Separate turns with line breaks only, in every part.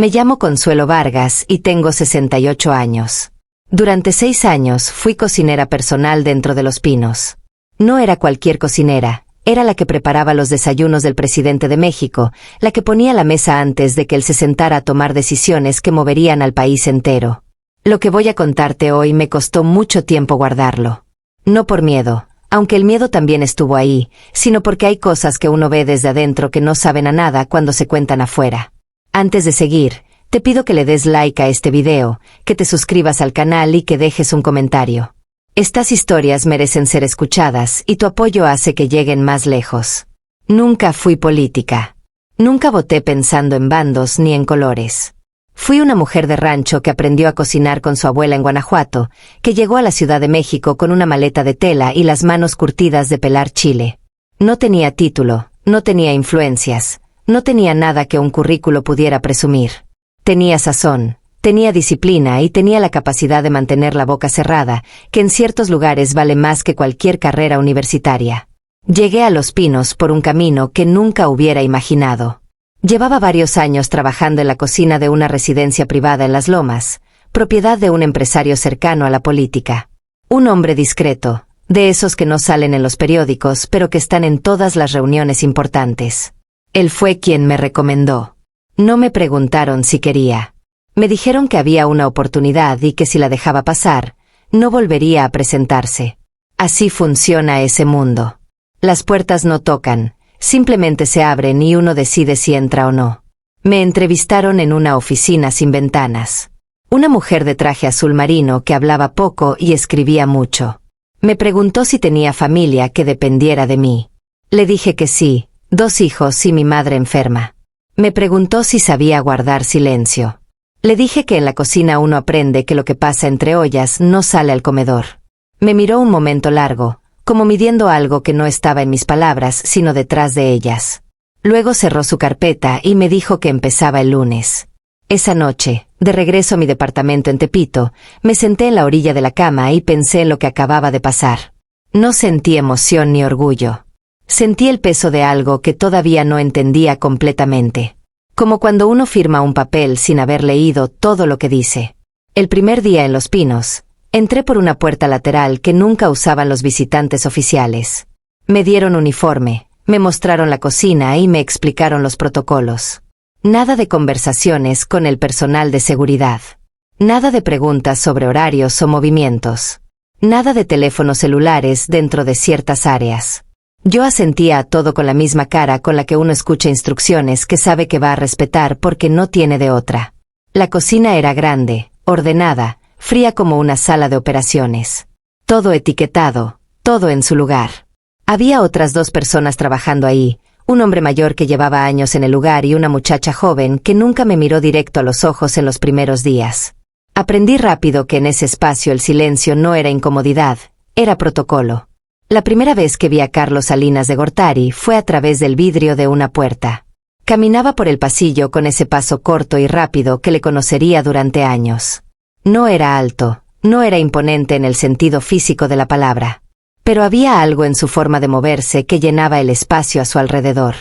Me llamo Consuelo Vargas y tengo 68 años. Durante 6 años fui cocinera personal dentro de Los Pinos. No era cualquier cocinera, era la que preparaba los desayunos del presidente de México, la que ponía la mesa antes de que él se sentara a tomar decisiones que moverían al país entero. Lo que voy a contarte hoy me costó mucho tiempo guardarlo. No por miedo, aunque el miedo también estuvo ahí, sino porque hay cosas que uno ve desde adentro que no saben a nada cuando se cuentan afuera. Antes de seguir, te pido que le des like a este video, que te suscribas al canal y que dejes un comentario. Estas historias merecen ser escuchadas y tu apoyo hace que lleguen más lejos. Nunca fui política. Nunca voté pensando en bandos ni en colores. Fui una mujer de rancho que aprendió a cocinar con su abuela en Guanajuato, que llegó a la Ciudad de México con una maleta de tela y las manos curtidas de pelar chile. No tenía título, no tenía influencias, no tenía nada que un currículo pudiera presumir. Tenía sazón, tenía disciplina y tenía la capacidad de mantener la boca cerrada, que en ciertos lugares vale más que cualquier carrera universitaria. Llegué a Los Pinos por un camino que nunca hubiera imaginado. Llevaba varios años trabajando en la cocina de una residencia privada en Las Lomas, propiedad de un empresario cercano a la política. Un hombre discreto, de esos que no salen en los periódicos pero que están en todas las reuniones importantes. Él fue quien me recomendó. No me preguntaron si quería. Me dijeron que había una oportunidad y que si la dejaba pasar, no volvería a presentarse. Así funciona ese mundo. Las puertas no tocan, simplemente se abren y uno decide si entra o no. Me entrevistaron en una oficina sin ventanas. Una mujer de traje azul marino que hablaba poco y escribía mucho. Me preguntó si tenía familia que dependiera de mí. Le dije que sí, 2 hijos y mi madre enferma. Me preguntó si sabía guardar silencio. Le dije que en la cocina uno aprende que lo que pasa entre ollas no sale al comedor. Me miró un momento largo, como midiendo algo que no estaba en mis palabras sino detrás de ellas. Luego cerró su carpeta y me dijo que empezaba el lunes. Esa noche, de regreso a mi departamento en Tepito, me senté en la orilla de la cama y pensé en lo que acababa de pasar. No sentí emoción ni orgullo. Sentí el peso de algo que todavía no entendía completamente. Como cuando uno firma un papel sin haber leído todo lo que dice. El primer día en Los Pinos, entré por una puerta lateral que nunca usaban los visitantes oficiales. Me dieron uniforme, me mostraron la cocina y me explicaron los protocolos. Nada de conversaciones con el personal de seguridad. Nada de preguntas sobre horarios o movimientos. Nada de teléfonos celulares dentro de ciertas áreas. Yo asentía a todo con la misma cara con la que uno escucha instrucciones que sabe que va a respetar porque no tiene de otra. La cocina era grande, ordenada, fría como una sala de operaciones. Todo etiquetado, todo en su lugar. Había otras 2 personas trabajando ahí, un hombre mayor que llevaba años en el lugar y una muchacha joven que nunca me miró directo a los ojos en los primeros días. Aprendí rápido que en ese espacio el silencio no era incomodidad, era protocolo. La primera vez que vi a Carlos Salinas de Gortari fue a través del vidrio de una puerta. Caminaba por el pasillo con ese paso corto y rápido que le conocería durante años. No era alto, no era imponente en el sentido físico de la palabra. Pero había algo en su forma de moverse que llenaba el espacio a su alrededor.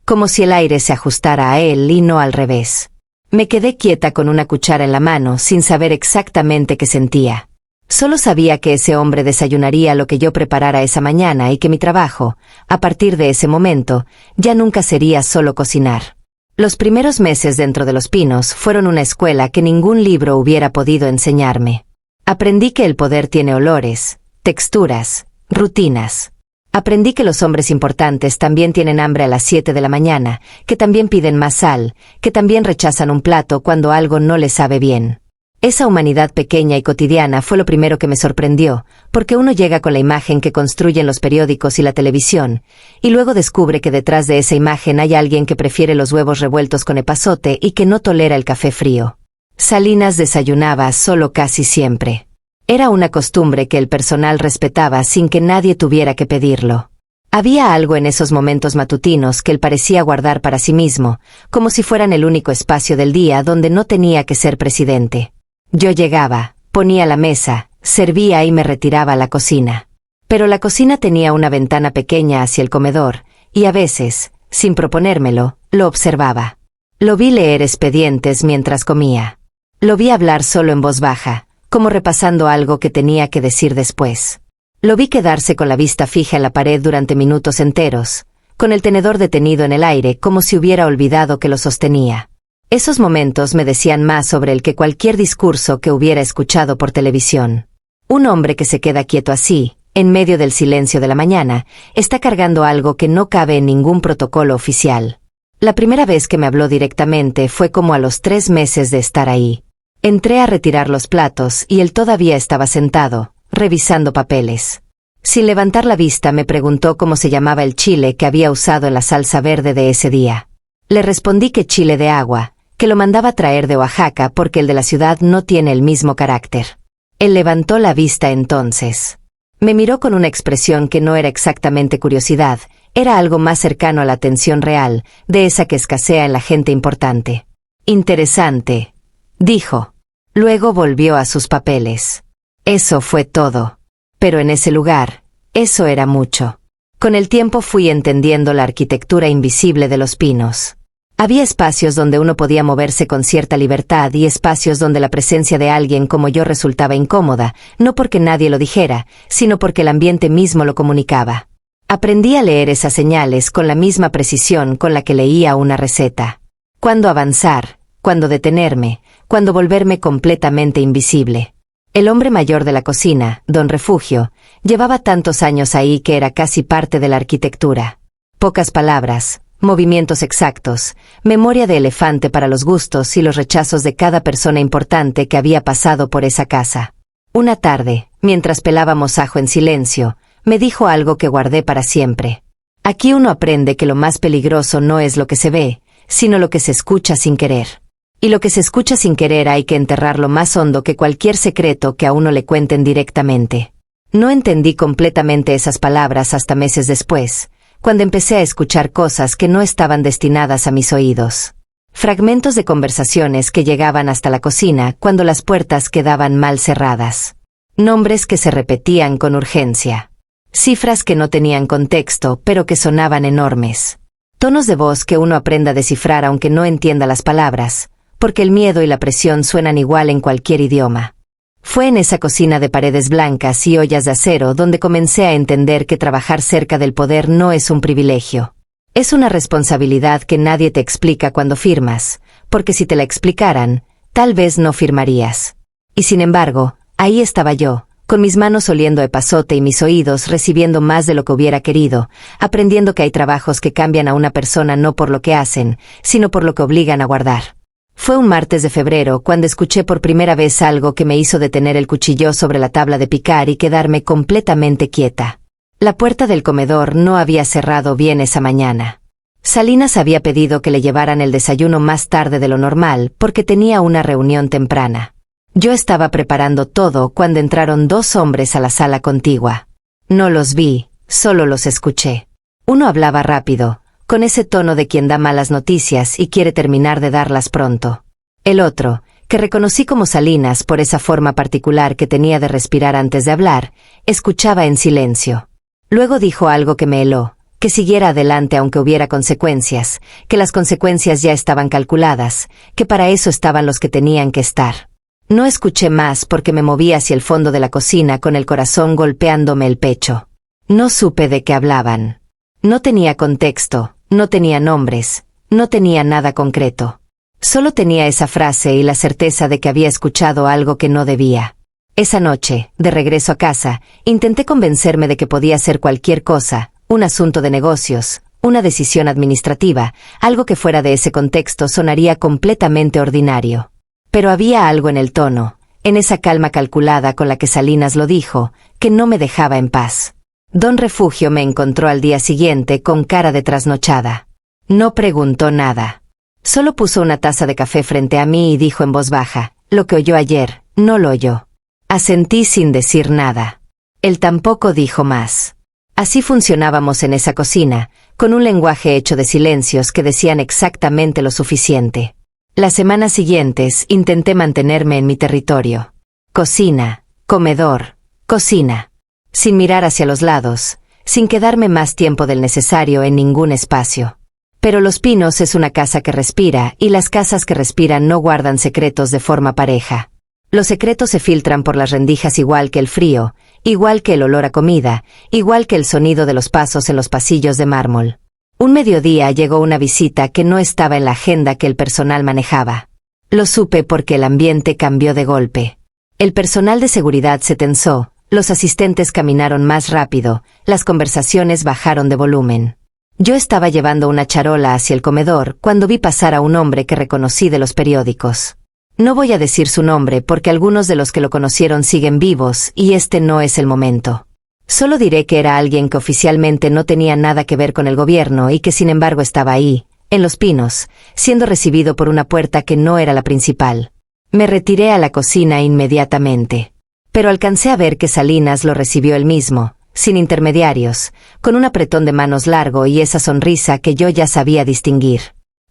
Como si el aire se ajustara a él y no al revés. Me quedé quieta con una cuchara en la mano sin saber exactamente qué sentía. Solo sabía que ese hombre desayunaría lo que yo preparara esa mañana y que mi trabajo, a partir de ese momento, ya nunca sería solo cocinar. Los primeros meses dentro de Los Pinos fueron una escuela que ningún libro hubiera podido enseñarme. Aprendí que el poder tiene olores, texturas, rutinas. Aprendí que los hombres importantes también tienen hambre a las 7 de la mañana, que también piden más sal, que también rechazan un plato cuando algo no les sabe bien. Esa humanidad pequeña y cotidiana fue lo primero que me sorprendió, porque uno llega con la imagen que construyen los periódicos y la televisión, y luego descubre que detrás de esa imagen hay alguien que prefiere los huevos revueltos con epazote y que no tolera el café frío. Salinas desayunaba solo casi siempre. Era una costumbre que el personal respetaba sin que nadie tuviera que pedirlo. Había algo en esos momentos matutinos que él parecía guardar para sí mismo, como si fueran el único espacio del día donde no tenía que ser presidente. Yo llegaba, ponía la mesa, servía y me retiraba a la cocina. Pero la cocina tenía una ventana pequeña hacia el comedor, y a veces, sin proponérmelo, lo observaba. Lo vi leer expedientes mientras comía. Lo vi hablar solo en voz baja, como repasando algo que tenía que decir después. Lo vi quedarse con la vista fija en la pared durante minutos enteros, con el tenedor detenido en el aire como si hubiera olvidado que lo sostenía. Esos momentos me decían más sobre él que cualquier discurso que hubiera escuchado por televisión. Un hombre que se queda quieto así, en medio del silencio de la mañana, está cargando algo que no cabe en ningún protocolo oficial. La primera vez que me habló directamente fue como a los 3 meses de estar ahí. Entré a retirar los platos y él todavía estaba sentado, revisando papeles. Sin levantar la vista me preguntó cómo se llamaba el chile que había usado en la salsa verde de ese día. Le respondí que chile de agua, que lo mandaba traer de Oaxaca porque el de la ciudad no tiene el mismo carácter. Él levantó la vista entonces. Me miró con una expresión que no era exactamente curiosidad, era algo más cercano a la atención real, de esa que escasea en la gente importante. Interesante, dijo. Luego volvió a sus papeles. Eso fue todo. Pero en ese lugar, eso era mucho. Con el tiempo fui entendiendo la arquitectura invisible de los pinos. Había espacios donde uno podía moverse con cierta libertad y espacios donde la presencia de alguien como yo resultaba incómoda, no porque nadie lo dijera, sino porque el ambiente mismo lo comunicaba. Aprendí a leer esas señales con la misma precisión con la que leía una receta. Cuándo avanzar, cuándo detenerme, cuándo volverme completamente invisible. El hombre mayor de la cocina, don Refugio, llevaba tantos años ahí que era casi parte de la arquitectura. Pocas palabras, movimientos exactos, memoria de elefante para los gustos y los rechazos de cada persona importante que había pasado por esa casa. Una tarde, mientras pelábamos ajo en silencio, me dijo algo que guardé para siempre. Aquí uno aprende que lo más peligroso no es lo que se ve, sino lo que se escucha sin querer. Y lo que se escucha sin querer hay que enterrarlo más hondo que cualquier secreto que a uno le cuenten directamente. No entendí completamente esas palabras hasta meses después, cuando empecé a escuchar cosas que no estaban destinadas a mis oídos. Fragmentos de conversaciones que llegaban hasta la cocina cuando las puertas quedaban mal cerradas. Nombres que se repetían con urgencia. Cifras que no tenían contexto, pero que sonaban enormes. Tonos de voz que uno aprenda a descifrar aunque no entienda las palabras, porque el miedo y la presión suenan igual en cualquier idioma. Fue en esa cocina de paredes blancas y ollas de acero donde comencé a entender que trabajar cerca del poder no es un privilegio. Es una responsabilidad que nadie te explica cuando firmas, porque si te la explicaran, tal vez no firmarías. Y sin embargo, ahí estaba yo, con mis manos oliendo a epazote y mis oídos recibiendo más de lo que hubiera querido, aprendiendo que hay trabajos que cambian a una persona no por lo que hacen, sino por lo que obligan a guardar. Fue un martes de febrero cuando escuché por primera vez algo que me hizo detener el cuchillo sobre la tabla de picar y quedarme completamente quieta. La puerta del comedor no había cerrado bien esa mañana. Salinas había pedido que le llevaran el desayuno más tarde de lo normal porque tenía una reunión temprana. Yo estaba preparando todo cuando entraron 2 hombres a la sala contigua. No los vi, solo los escuché. Uno hablaba rápido, con ese tono de quien da malas noticias y quiere terminar de darlas pronto. El otro, que reconocí como Salinas por esa forma particular que tenía de respirar antes de hablar, escuchaba en silencio. Luego dijo algo que me heló, que siguiera adelante aunque hubiera consecuencias, que las consecuencias ya estaban calculadas, que para eso estaban los que tenían que estar. No escuché más porque me moví hacia el fondo de la cocina con el corazón golpeándome el pecho. No supe de qué hablaban. No tenía contexto. No tenía nombres, no tenía nada concreto. Solo tenía esa frase y la certeza de que había escuchado algo que no debía. Esa noche, de regreso a casa, intenté convencerme de que podía ser cualquier cosa, un asunto de negocios, una decisión administrativa, algo que fuera de ese contexto sonaría completamente ordinario. Pero había algo en el tono, en esa calma calculada con la que Salinas lo dijo, que no me dejaba en paz. Don Refugio me encontró al día siguiente con cara de trasnochada. No preguntó nada. Solo puso una taza de café frente a mí y dijo en voz baja, lo que oyó ayer, no lo oyó. Asentí sin decir nada. Él tampoco dijo más. Así funcionábamos en esa cocina, con un lenguaje hecho de silencios que decían exactamente lo suficiente. Las semanas siguientes intenté mantenerme en mi territorio. Cocina, comedor, cocina. Sin mirar hacia los lados, sin quedarme más tiempo del necesario en ningún espacio. Pero Los Pinos es una casa que respira, y las casas que respiran no guardan secretos de forma pareja. Los secretos se filtran por las rendijas igual que el frío, igual que el olor a comida, igual que el sonido de los pasos en los pasillos de mármol. Un mediodía llegó una visita que no estaba en la agenda que el personal manejaba. Lo supe porque el ambiente cambió de golpe. El personal de seguridad se tensó, los asistentes caminaron más rápido, las conversaciones bajaron de volumen. Yo estaba llevando una charola hacia el comedor cuando vi pasar a un hombre que reconocí de los periódicos. No voy a decir su nombre porque algunos de los que lo conocieron siguen vivos y este no es el momento. Solo diré que era alguien que oficialmente no tenía nada que ver con el gobierno y que sin embargo estaba ahí, en Los Pinos, siendo recibido por una puerta que no era la principal. Me retiré a la cocina inmediatamente. Pero alcancé a ver que Salinas lo recibió él mismo, sin intermediarios, con un apretón de manos largo y esa sonrisa que yo ya sabía distinguir.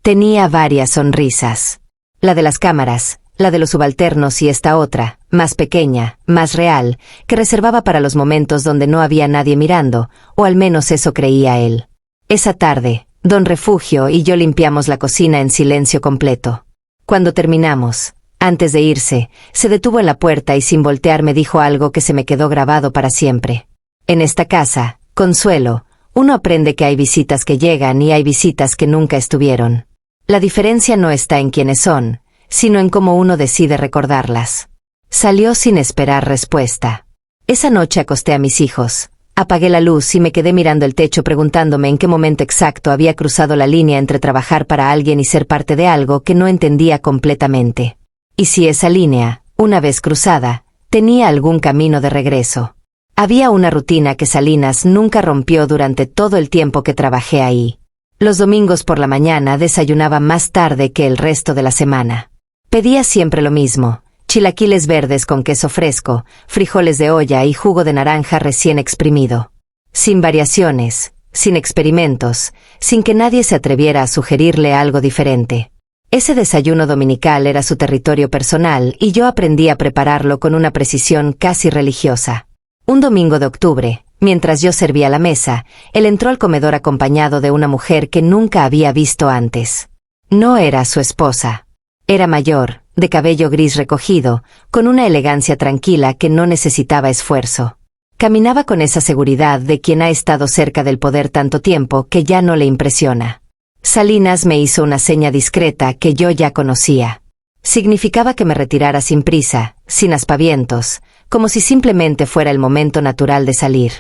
Tenía varias sonrisas. La de las cámaras, la de los subalternos y esta otra, más pequeña, más real, que reservaba para los momentos donde no había nadie mirando, o al menos eso creía él. Esa tarde, Don Refugio y yo limpiamos la cocina en silencio completo. Cuando terminamos, antes de irse, se detuvo en la puerta y sin voltear me dijo algo que se me quedó grabado para siempre. En esta casa, Consuelo, uno aprende que hay visitas que llegan y hay visitas que nunca estuvieron. La diferencia no está en quiénes son, sino en cómo uno decide recordarlas. Salió sin esperar respuesta. Esa noche acosté a mis hijos, apagué la luz y me quedé mirando el techo preguntándome en qué momento exacto había cruzado la línea entre trabajar para alguien y ser parte de algo que no entendía completamente. Y si esa línea, una vez cruzada, tenía algún camino de regreso. Había una rutina que Salinas nunca rompió durante todo el tiempo que trabajé ahí. Los domingos por la mañana desayunaba más tarde que el resto de la semana. Pedía siempre lo mismo: chilaquiles verdes con queso fresco, frijoles de olla y jugo de naranja recién exprimido. Sin variaciones, sin experimentos, sin que nadie se atreviera a sugerirle algo diferente. Ese desayuno dominical era su territorio personal y yo aprendí a prepararlo con una precisión casi religiosa. Un domingo de octubre, mientras yo servía la mesa, él entró al comedor acompañado de una mujer que nunca había visto antes. No era su esposa. Era mayor, de cabello gris recogido, con una elegancia tranquila que no necesitaba esfuerzo. Caminaba con esa seguridad de quien ha estado cerca del poder tanto tiempo que ya no le impresiona. Salinas me hizo una seña discreta que yo ya conocía. Significaba que me retirara sin prisa, sin aspavientos, como si simplemente fuera el momento natural de salir.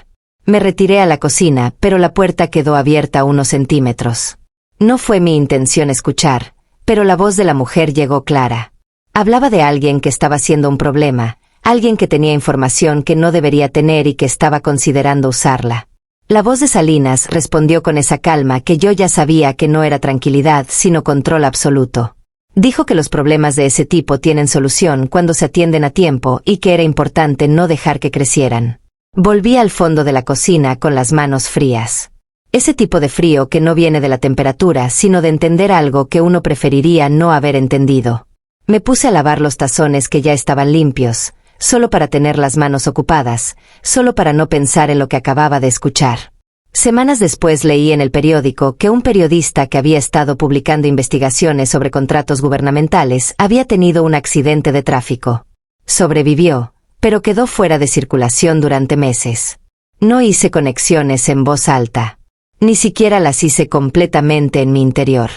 Me retiré a la cocina, pero la puerta quedó abierta unos centímetros. No fue mi intención escuchar, pero la voz de la mujer llegó clara. Hablaba de alguien que estaba siendo un problema, alguien que tenía información que no debería tener y que estaba considerando usarla. La voz de Salinas respondió con esa calma que yo ya sabía que no era tranquilidad sino control absoluto. Dijo que los problemas de ese tipo tienen solución cuando se atienden a tiempo y que era importante no dejar que crecieran. Volví al fondo de la cocina con las manos frías. Ese tipo de frío que no viene de la temperatura sino de entender algo que uno preferiría no haber entendido. Me puse a lavar los tazones que ya estaban limpios, solo para tener las manos ocupadas, solo para no pensar en lo que acababa de escuchar. Semanas después leí en el periódico que un periodista que había estado publicando investigaciones sobre contratos gubernamentales había tenido un accidente de tráfico. Sobrevivió, pero quedó fuera de circulación durante meses. No hice conexiones en voz alta. Ni siquiera las hice completamente en mi interior.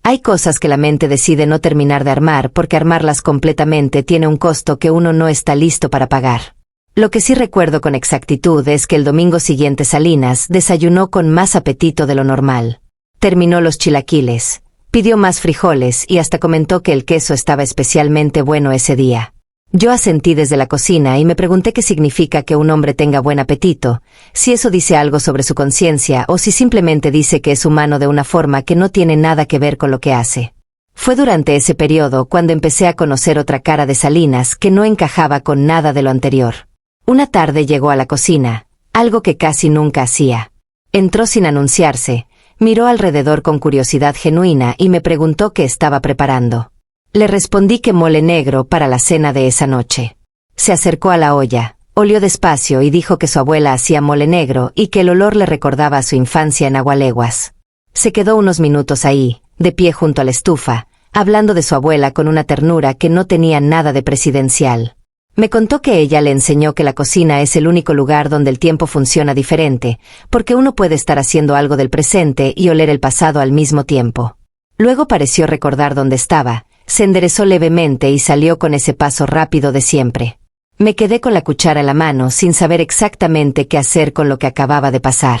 Hay cosas que la mente decide no terminar de armar porque armarlas completamente tiene un costo que uno no está listo para pagar. Lo que sí recuerdo con exactitud es que el domingo siguiente Salinas desayunó con más apetito de lo normal. Terminó los chilaquiles, pidió más frijoles y hasta comentó que el queso estaba especialmente bueno ese día. Yo asentí desde la cocina y me pregunté qué significa que un hombre tenga buen apetito, si eso dice algo sobre su conciencia o si simplemente dice que es humano de una forma que no tiene nada que ver con lo que hace. Fue durante ese periodo cuando empecé a conocer otra cara de Salinas que no encajaba con nada de lo anterior. Una tarde llegó a la cocina, algo que casi nunca hacía. Entró sin anunciarse, miró alrededor con curiosidad genuina y me preguntó qué estaba preparando. Le respondí que mole negro para la cena de esa noche. Se acercó a la olla, olió despacio y dijo que su abuela hacía mole negro y que el olor le recordaba a su infancia en Agualeguas. Se quedó unos minutos ahí, de pie junto a la estufa, hablando de su abuela con una ternura que no tenía nada de presidencial. Me contó que ella le enseñó que la cocina es el único lugar donde el tiempo funciona diferente, porque uno puede estar haciendo algo del presente y oler el pasado al mismo tiempo. Luego pareció recordar dónde estaba, se enderezó levemente y salió con ese paso rápido de siempre. Me quedé con la cuchara en la mano sin saber exactamente qué hacer con lo que acababa de pasar.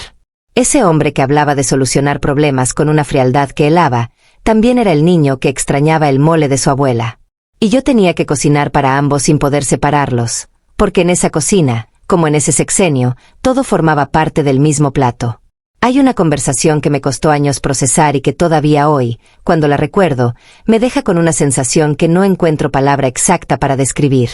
Ese hombre que hablaba de solucionar problemas con una frialdad que helaba, también era el niño que extrañaba el mole de su abuela. Y yo tenía que cocinar para ambos sin poder separarlos, porque en esa cocina, como en ese sexenio, todo formaba parte del mismo plato. Hay una conversación que me costó años procesar y que todavía hoy, cuando la recuerdo, me deja con una sensación que no encuentro palabra exacta para describir.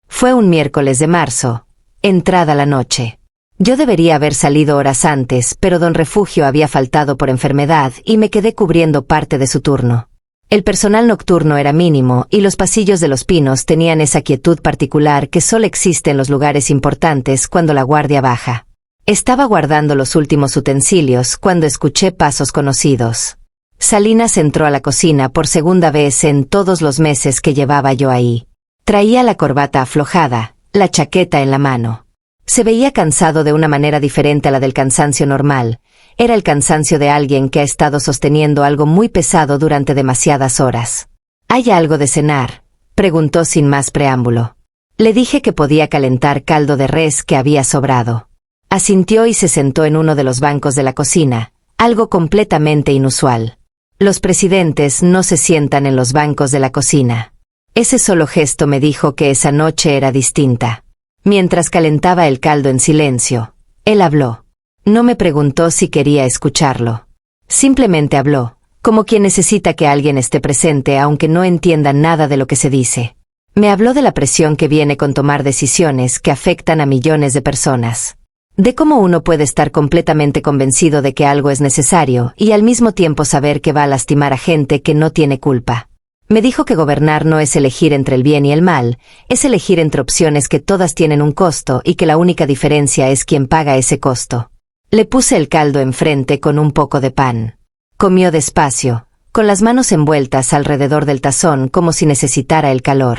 Fue un miércoles de marzo, entrada la noche. Yo debería haber salido horas antes, pero don Refugio había faltado por enfermedad y me quedé cubriendo parte de su turno. El personal nocturno era mínimo y los pasillos de los pinos tenían esa quietud particular que solo existe en los lugares importantes cuando la guardia baja. Estaba guardando los últimos utensilios cuando escuché pasos conocidos. Salinas entró a la cocina por segunda vez en todos los meses que llevaba yo ahí. Traía la corbata aflojada, la chaqueta en la mano. Se veía cansado de una manera diferente a la del cansancio normal. Era el cansancio de alguien que ha estado sosteniendo algo muy pesado durante demasiadas horas. ¿Hay algo de cenar?, preguntó sin más preámbulo. Le dije que podía calentar caldo de res que había sobrado. Asintió y se sentó en uno de los bancos de la cocina, algo completamente inusual. Los presidentes no se sientan en los bancos de la cocina. Ese solo gesto me dijo que esa noche era distinta. Mientras calentaba el caldo en silencio, él habló. No me preguntó si quería escucharlo. Simplemente habló, como quien necesita que alguien esté presente aunque no entienda nada de lo que se dice. Me habló de la presión que viene con tomar decisiones que afectan a millones de personas. De cómo uno puede estar completamente convencido de que algo es necesario y al mismo tiempo saber que va a lastimar a gente que no tiene culpa. Me dijo que gobernar no es elegir entre el bien y el mal, es elegir entre opciones que todas tienen un costo y que la única diferencia es quién paga ese costo. Le puse el caldo enfrente con un poco de pan. Comió despacio, con las manos envueltas alrededor del tazón como si necesitara el calor.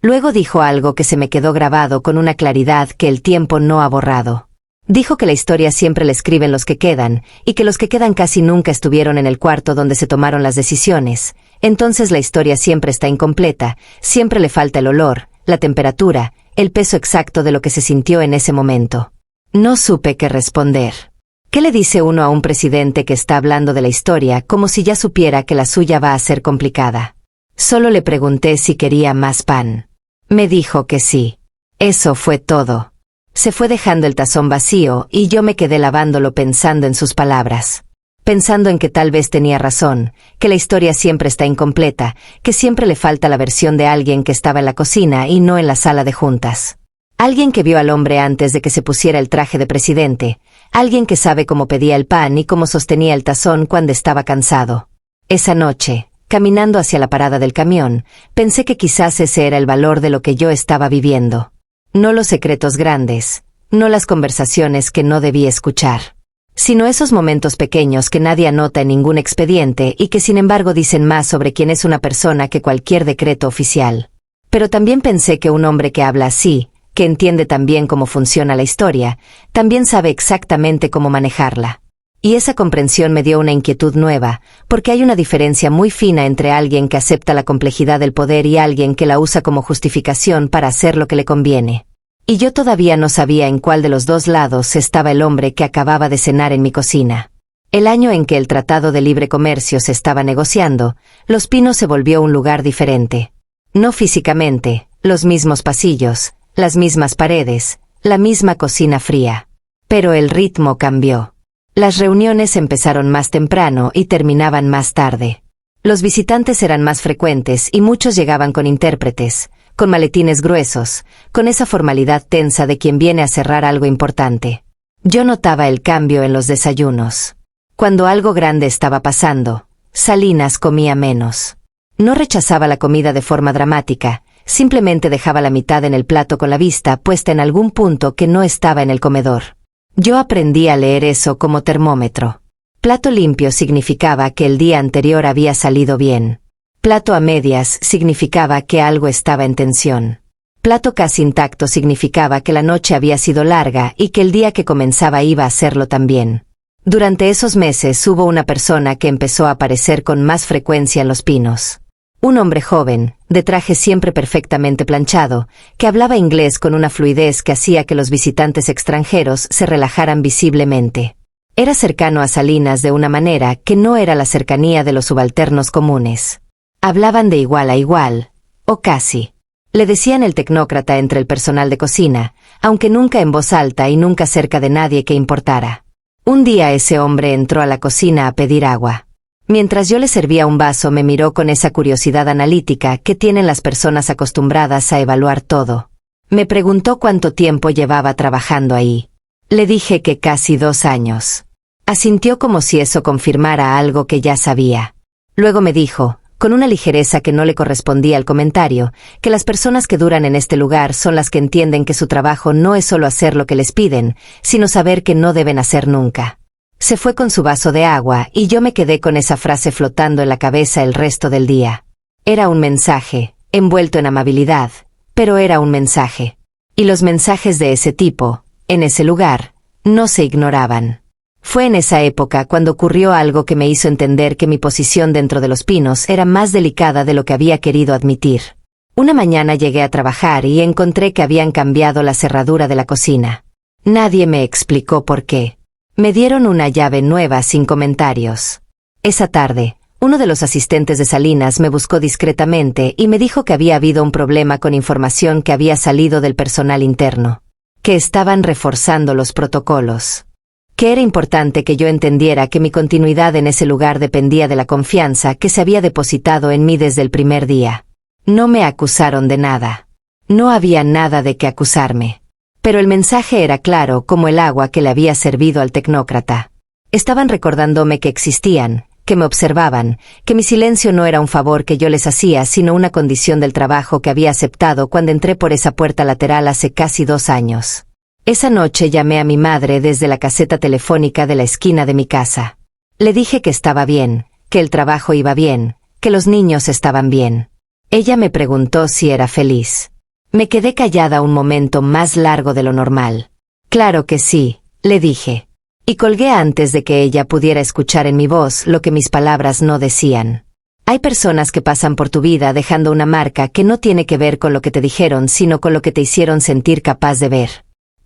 Luego dijo algo que se me quedó grabado con una claridad que el tiempo no ha borrado. Dijo que la historia siempre la escriben los que quedan, y que los que quedan casi nunca estuvieron en el cuarto donde se tomaron las decisiones. Entonces la historia siempre está incompleta, siempre le falta el olor, la temperatura, el peso exacto de lo que se sintió en ese momento. No supe qué responder. ¿Qué le dice uno a un presidente que está hablando de la historia como si ya supiera que la suya va a ser complicada? Solo le pregunté si quería más pan. Me dijo que sí. Eso fue todo. Se fue dejando el tazón vacío y yo me quedé lavándolo pensando en sus palabras. Pensando en que tal vez tenía razón, que la historia siempre está incompleta, que siempre le falta la versión de alguien que estaba en la cocina y no en la sala de juntas. Alguien que vio al hombre antes de que se pusiera el traje de presidente, alguien que sabe cómo pedía el pan y cómo sostenía el tazón cuando estaba cansado. Esa noche, caminando hacia la parada del camión, pensé que quizás ese era el valor de lo que yo estaba viviendo. No los secretos grandes, no las conversaciones que no debí escuchar, sino esos momentos pequeños que nadie anota en ningún expediente y que sin embargo dicen más sobre quién es una persona que cualquier decreto oficial. Pero también pensé que un hombre que habla así, que entiende tan bien cómo funciona la historia, también sabe exactamente cómo manejarla. Y esa comprensión me dio una inquietud nueva, porque hay una diferencia muy fina entre alguien que acepta la complejidad del poder y alguien que la usa como justificación para hacer lo que le conviene. Y yo todavía no sabía en cuál de los dos lados estaba el hombre que acababa de cenar en mi cocina. El año en que el Tratado de Libre Comercio se estaba negociando, Los Pinos se volvió un lugar diferente. No físicamente, los mismos pasillos, las mismas paredes, la misma cocina fría. Pero el ritmo cambió. Las reuniones empezaron más temprano y terminaban más tarde. Los visitantes eran más frecuentes y muchos llegaban con intérpretes, con maletines gruesos, con esa formalidad tensa de quien viene a cerrar algo importante. Yo notaba el cambio en los desayunos. Cuando algo grande estaba pasando, Salinas comía menos. No rechazaba la comida de forma dramática, simplemente dejaba la mitad en el plato con la vista puesta en algún punto que no estaba en el comedor. Yo aprendí a leer eso como termómetro. Plato limpio significaba que el día anterior había salido bien. Plato a medias significaba que algo estaba en tensión. Plato casi intacto significaba que la noche había sido larga y que el día que comenzaba iba a serlo también. Durante esos meses hubo una persona que empezó a aparecer con más frecuencia en los pinos. Un hombre joven, de traje siempre perfectamente planchado, que hablaba inglés con una fluidez que hacía que los visitantes extranjeros se relajaran visiblemente. Era cercano a Salinas de una manera que no era la cercanía de los subalternos comunes. Hablaban de igual a igual, o casi. Le decían el tecnócrata entre el personal de cocina, aunque nunca en voz alta y nunca cerca de nadie que importara. Un día ese hombre entró a la cocina a pedir agua. Mientras yo le servía un vaso me miró con esa curiosidad analítica que tienen las personas acostumbradas a evaluar todo. Me preguntó cuánto tiempo llevaba trabajando ahí. Le dije que casi 2 años. Asintió como si eso confirmara algo que ya sabía. Luego me dijo, con una ligereza que no le correspondía al comentario, que las personas que duran en este lugar son las que entienden que su trabajo no es solo hacer lo que les piden, sino saber que no deben hacer nunca. Se fue con su vaso de agua y yo me quedé con esa frase flotando en la cabeza el resto del día. Era un mensaje, envuelto en amabilidad, pero era un mensaje. Y los mensajes de ese tipo, en ese lugar, no se ignoraban. Fue en esa época cuando ocurrió algo que me hizo entender que mi posición dentro de los pinos era más delicada de lo que había querido admitir. Una mañana llegué a trabajar y encontré que habían cambiado la cerradura de la cocina. Nadie me explicó por qué. Me dieron una llave nueva sin comentarios. Esa tarde, uno de los asistentes de Salinas me buscó discretamente y me dijo que había habido un problema con información que había salido del personal interno. Que estaban reforzando los protocolos. Que era importante que yo entendiera que mi continuidad en ese lugar dependía de la confianza que se había depositado en mí desde el primer día. No me acusaron de nada. No había nada de qué acusarme. Pero el mensaje era claro como el agua que le había servido al tecnócrata. Estaban recordándome que existían, que me observaban, que mi silencio no era un favor que yo les hacía sino una condición del trabajo que había aceptado cuando entré por esa puerta lateral hace casi 2 años. Esa noche llamé a mi madre desde la caseta telefónica de la esquina de mi casa. Le dije que estaba bien, que el trabajo iba bien, que los niños estaban bien. Ella me preguntó si era feliz. Me quedé callada un momento más largo de lo normal. Claro que sí, le dije. Y colgué antes de que ella pudiera escuchar en mi voz lo que mis palabras no decían. Hay personas que pasan por tu vida dejando una marca que no tiene que ver con lo que te dijeron sino con lo que te hicieron sentir capaz de ver.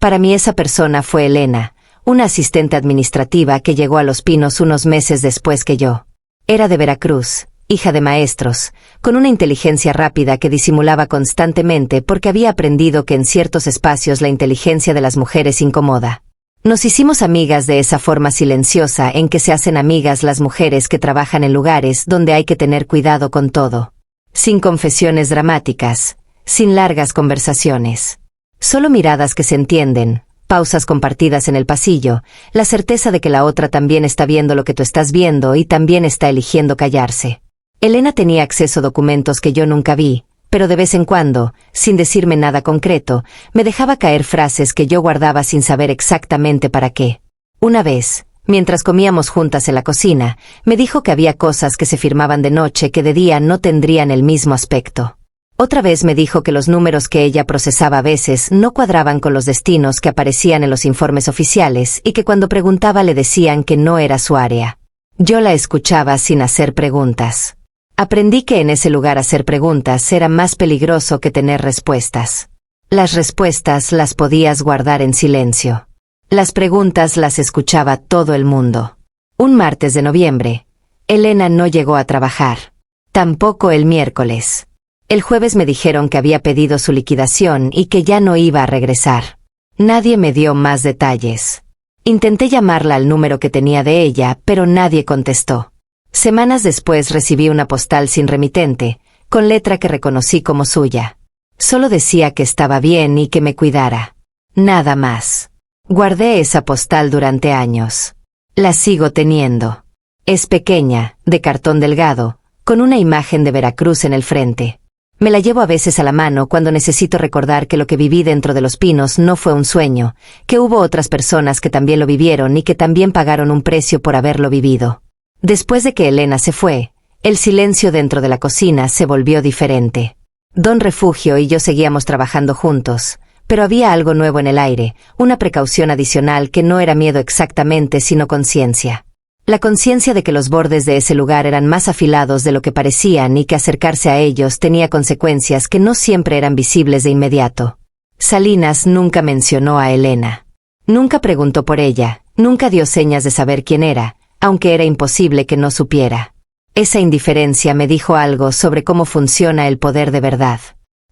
Para mí esa persona fue Elena, una asistente administrativa que llegó a Los Pinos unos meses después que yo. Era de Veracruz, hija de maestros, con una inteligencia rápida que disimulaba constantemente porque había aprendido que en ciertos espacios la inteligencia de las mujeres incomoda. Nos hicimos amigas de esa forma silenciosa en que se hacen amigas las mujeres que trabajan en lugares donde hay que tener cuidado con todo. Sin confesiones dramáticas, sin largas conversaciones. Solo miradas que se entienden, pausas compartidas en el pasillo, la certeza de que la otra también está viendo lo que tú estás viendo y también está eligiendo callarse. Elena tenía acceso a documentos que yo nunca vi, pero de vez en cuando, sin decirme nada concreto, me dejaba caer frases que yo guardaba sin saber exactamente para qué. Una vez, mientras comíamos juntas en la cocina, me dijo que había cosas que se firmaban de noche que de día no tendrían el mismo aspecto. Otra vez me dijo que los números que ella procesaba a veces no cuadraban con los destinos que aparecían en los informes oficiales y que cuando preguntaba le decían que no era su área. Yo la escuchaba sin hacer preguntas. Aprendí que en ese lugar hacer preguntas era más peligroso que tener respuestas. Las respuestas las podías guardar en silencio. Las preguntas las escuchaba todo el mundo. Un martes de noviembre, Elena no llegó a trabajar. Tampoco el miércoles. El jueves me dijeron que había pedido su liquidación y que ya no iba a regresar. Nadie me dio más detalles. Intenté llamarla al número que tenía de ella, pero nadie contestó. Semanas después recibí una postal sin remitente, con letra que reconocí como suya. Solo decía que estaba bien y que me cuidara. Nada más. Guardé esa postal durante años. La sigo teniendo. Es pequeña, de cartón delgado, con una imagen de Veracruz en el frente. Me la llevo a veces a la mano cuando necesito recordar que lo que viví dentro de los pinos no fue un sueño, que hubo otras personas que también lo vivieron y que también pagaron un precio por haberlo vivido. Después de que Elena se fue, el silencio dentro de la cocina se volvió diferente. Don Refugio y yo seguíamos trabajando juntos, pero había algo nuevo en el aire, una precaución adicional que no era miedo exactamente sino conciencia. La conciencia de que los bordes de ese lugar eran más afilados de lo que parecían y que acercarse a ellos tenía consecuencias que no siempre eran visibles de inmediato. Salinas nunca mencionó a Elena. Nunca preguntó por ella, nunca dio señas de saber quién era, aunque era imposible que no supiera. Esa indiferencia me dijo algo sobre cómo funciona el poder de verdad.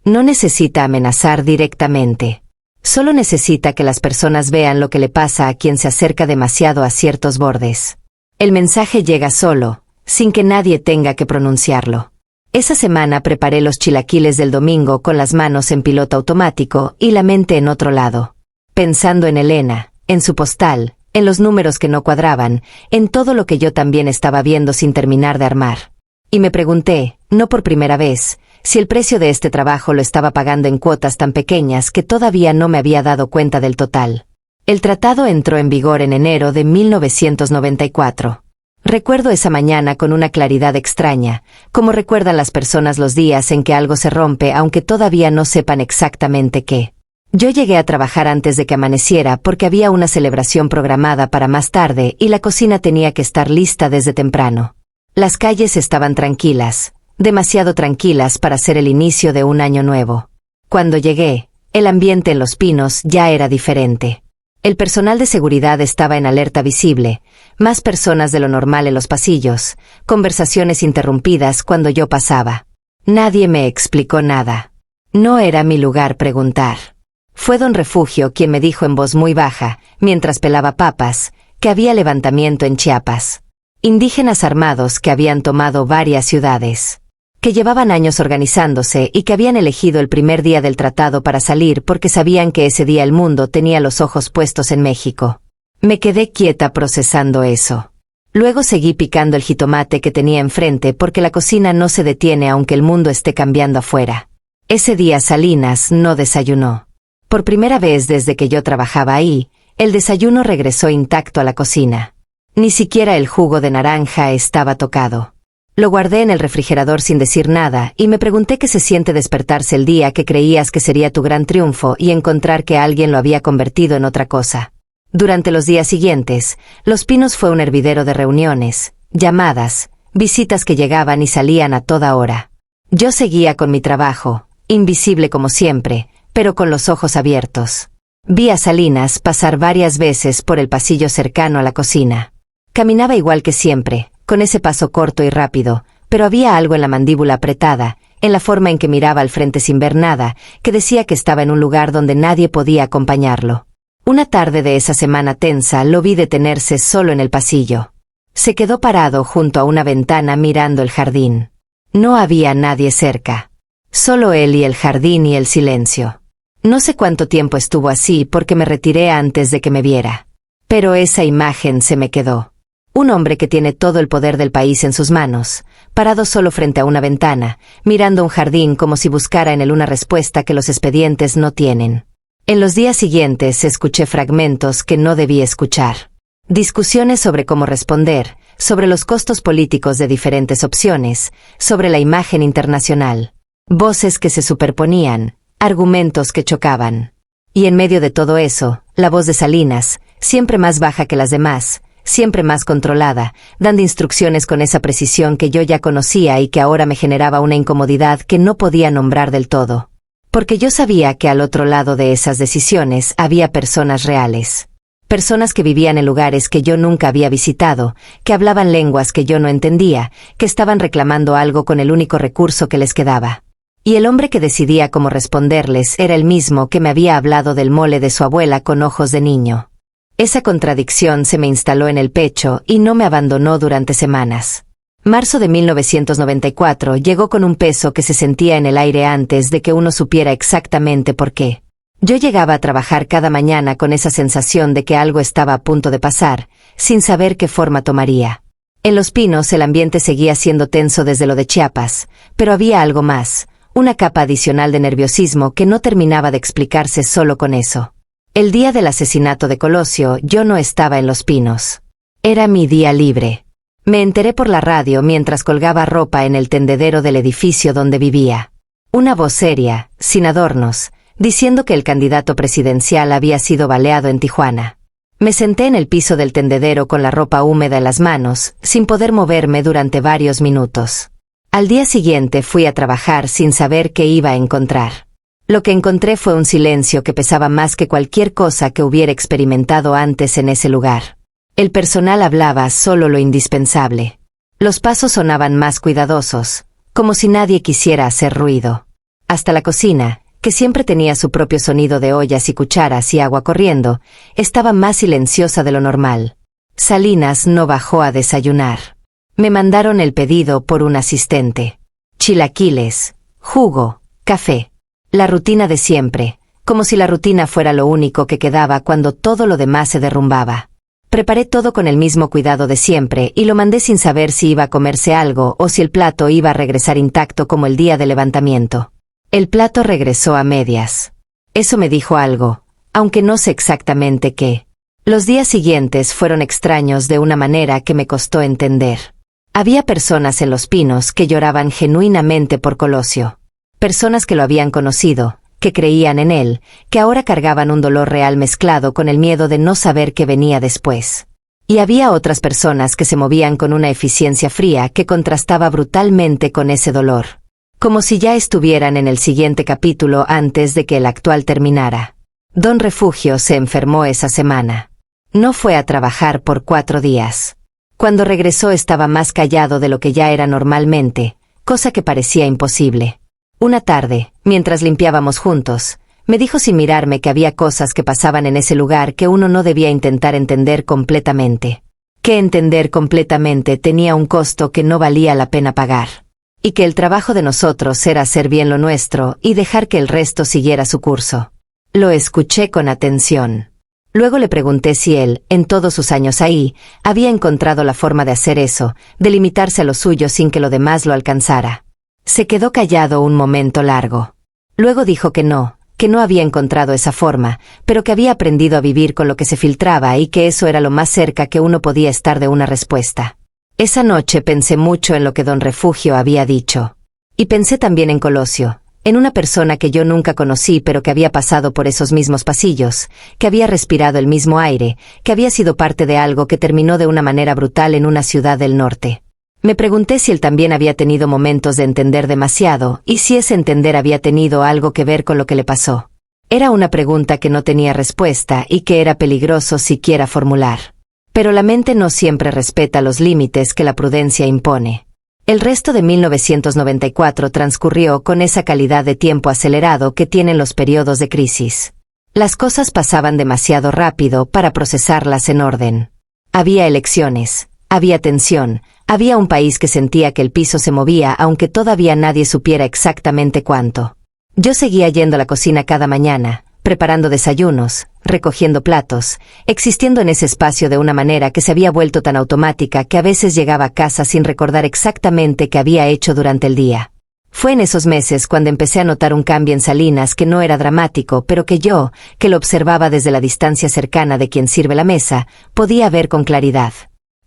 No necesita amenazar directamente. Solo necesita que las personas vean lo que le pasa a quien se acerca demasiado a ciertos bordes. El mensaje llega solo, sin que nadie tenga que pronunciarlo. Esa semana preparé los chilaquiles del domingo con las manos en piloto automático y la mente en otro lado. Pensando en Elena, en su postal, en los números que no cuadraban, en todo lo que yo también estaba viendo sin terminar de armar. Y me pregunté, no por primera vez, si el precio de este trabajo lo estaba pagando en cuotas tan pequeñas que todavía no me había dado cuenta del total. El tratado entró en vigor en enero de 1994. Recuerdo esa mañana con una claridad extraña, como recuerdan las personas los días en que algo se rompe aunque todavía no sepan exactamente qué. Yo llegué a trabajar antes de que amaneciera porque había una celebración programada para más tarde y la cocina tenía que estar lista desde temprano. Las calles estaban tranquilas, demasiado tranquilas para ser el inicio de un año nuevo. Cuando llegué, el ambiente en Los Pinos ya era diferente. El personal de seguridad estaba en alerta visible, más personas de lo normal en los pasillos, conversaciones interrumpidas cuando yo pasaba. Nadie me explicó nada. No era mi lugar preguntar. Fue Don Refugio quien me dijo en voz muy baja, mientras pelaba papas, que había levantamiento en Chiapas. Indígenas armados que habían tomado varias ciudades. Que llevaban años organizándose y que habían elegido el primer día del tratado para salir porque sabían que ese día el mundo tenía los ojos puestos en México. Me quedé quieta procesando eso. Luego seguí picando el jitomate que tenía enfrente porque la cocina no se detiene aunque el mundo esté cambiando afuera. Ese día Salinas no desayunó. Por primera vez desde que yo trabajaba ahí, el desayuno regresó intacto a la cocina. Ni siquiera el jugo de naranja estaba tocado. Lo guardé en el refrigerador sin decir nada y me pregunté qué se siente despertarse el día que creías que sería tu gran triunfo y encontrar que alguien lo había convertido en otra cosa. Durante los días siguientes, Los Pinos fue un hervidero de reuniones, llamadas, visitas que llegaban y salían a toda hora. Yo seguía con mi trabajo, invisible como siempre, pero con los ojos abiertos. Vi a Salinas pasar varias veces por el pasillo cercano a la cocina. Caminaba igual que siempre, con ese paso corto y rápido, pero había algo en la mandíbula apretada, en la forma en que miraba al frente sin ver nada, que decía que estaba en un lugar donde nadie podía acompañarlo. Una tarde de esa semana tensa lo vi detenerse solo en el pasillo. Se quedó parado junto a una ventana mirando el jardín. No había nadie cerca. Solo él y el jardín y el silencio. No sé cuánto tiempo estuvo así porque me retiré antes de que me viera. Pero esa imagen se me quedó. Un hombre que tiene todo el poder del país en sus manos, parado solo frente a una ventana, mirando un jardín como si buscara en él una respuesta que los expedientes no tienen. En los días siguientes escuché fragmentos que no debí escuchar. Discusiones sobre cómo responder, sobre los costos políticos de diferentes opciones, sobre la imagen internacional. Voces que se superponían, argumentos que chocaban. Y en medio de todo eso, la voz de Salinas, siempre más baja que las demás, siempre más controlada, dando instrucciones con esa precisión que yo ya conocía y que ahora me generaba una incomodidad que no podía nombrar del todo. Porque yo sabía que al otro lado de esas decisiones había personas reales. Personas que vivían en lugares que yo nunca había visitado, que hablaban lenguas que yo no entendía, que estaban reclamando algo con el único recurso que les quedaba. Y el hombre que decidía cómo responderles era el mismo que me había hablado del mole de su abuela con ojos de niño. Esa contradicción se me instaló en el pecho y no me abandonó durante semanas. Marzo de 1994 llegó con un peso que se sentía en el aire antes de que uno supiera exactamente por qué. Yo llegaba a trabajar cada mañana con esa sensación de que algo estaba a punto de pasar, sin saber qué forma tomaría. En Los Pinos el ambiente seguía siendo tenso desde lo de Chiapas, pero había algo más, Una capa adicional de nerviosismo que no terminaba de explicarse solo con eso. El día del asesinato de Colosio yo no estaba en Los Pinos. Era mi día libre. Me enteré por la radio mientras colgaba ropa en el tendedero del edificio donde vivía. Una voz seria, sin adornos, diciendo que el candidato presidencial había sido baleado en Tijuana. Me senté en el piso del tendedero con la ropa húmeda en las manos, sin poder moverme durante varios minutos. Al día siguiente fui a trabajar sin saber qué iba a encontrar. Lo que encontré fue un silencio que pesaba más que cualquier cosa que hubiera experimentado antes en ese lugar. El personal hablaba solo lo indispensable. Los pasos sonaban más cuidadosos, como si nadie quisiera hacer ruido. Hasta la cocina, que siempre tenía su propio sonido de ollas y cucharas y agua corriendo, estaba más silenciosa de lo normal. Salinas no bajó a desayunar. Me mandaron el pedido por un asistente. Chilaquiles, jugo, café. La rutina de siempre, como si la rutina fuera lo único que quedaba cuando todo lo demás se derrumbaba. Preparé todo con el mismo cuidado de siempre y lo mandé sin saber si iba a comerse algo o si el plato iba a regresar intacto como el día del levantamiento. El plato regresó a medias. Eso me dijo algo, aunque no sé exactamente qué. Los días siguientes fueron extraños de una manera que me costó entender. Había personas en Los Pinos que lloraban genuinamente por Colosio. Personas que lo habían conocido, que creían en él, que ahora cargaban un dolor real mezclado con el miedo de no saber qué venía después. Y había otras personas que se movían con una eficiencia fría que contrastaba brutalmente con ese dolor. Como si ya estuvieran en el siguiente capítulo antes de que el actual terminara. Don Refugio se enfermó esa semana. No fue a trabajar por 4 días. Cuando regresó estaba más callado de lo que ya era normalmente, cosa que parecía imposible. Una tarde, mientras limpiábamos juntos, me dijo sin mirarme que había cosas que pasaban en ese lugar que uno no debía intentar entender completamente. Que entender completamente tenía un costo que no valía la pena pagar. Y que el trabajo de nosotros era hacer bien lo nuestro y dejar que el resto siguiera su curso. Lo escuché con atención. Luego le pregunté si él, en todos sus años ahí, había encontrado la forma de hacer eso, de limitarse a lo suyo sin que lo demás lo alcanzara. Se quedó callado un momento largo. Luego dijo que no había encontrado esa forma, pero que había aprendido a vivir con lo que se filtraba y que eso era lo más cerca que uno podía estar de una respuesta. Esa noche pensé mucho en lo que Don Refugio había dicho. Y pensé también en Colosio, en una persona que yo nunca conocí pero que había pasado por esos mismos pasillos, que había respirado el mismo aire, que había sido parte de algo que terminó de una manera brutal en una ciudad del norte. Me pregunté si él también había tenido momentos de entender demasiado, y si ese entender había tenido algo que ver con lo que le pasó. Era una pregunta que no tenía respuesta y que era peligroso siquiera formular. Pero la mente no siempre respeta los límites que la prudencia impone. El resto de 1994 transcurrió con esa calidad de tiempo acelerado que tienen los periodos de crisis. Las cosas pasaban demasiado rápido para procesarlas en orden. Había elecciones, había tensión, había un país que sentía que el piso se movía aunque todavía nadie supiera exactamente cuánto. Yo seguía yendo a la cocina cada mañana, preparando desayunos, recogiendo platos, existiendo en ese espacio de una manera que se había vuelto tan automática que a veces llegaba a casa sin recordar exactamente qué había hecho durante el día. Fue en esos meses cuando empecé a notar un cambio en Salinas que no era dramático, pero que yo, que lo observaba desde la distancia cercana de quien sirve la mesa, podía ver con claridad.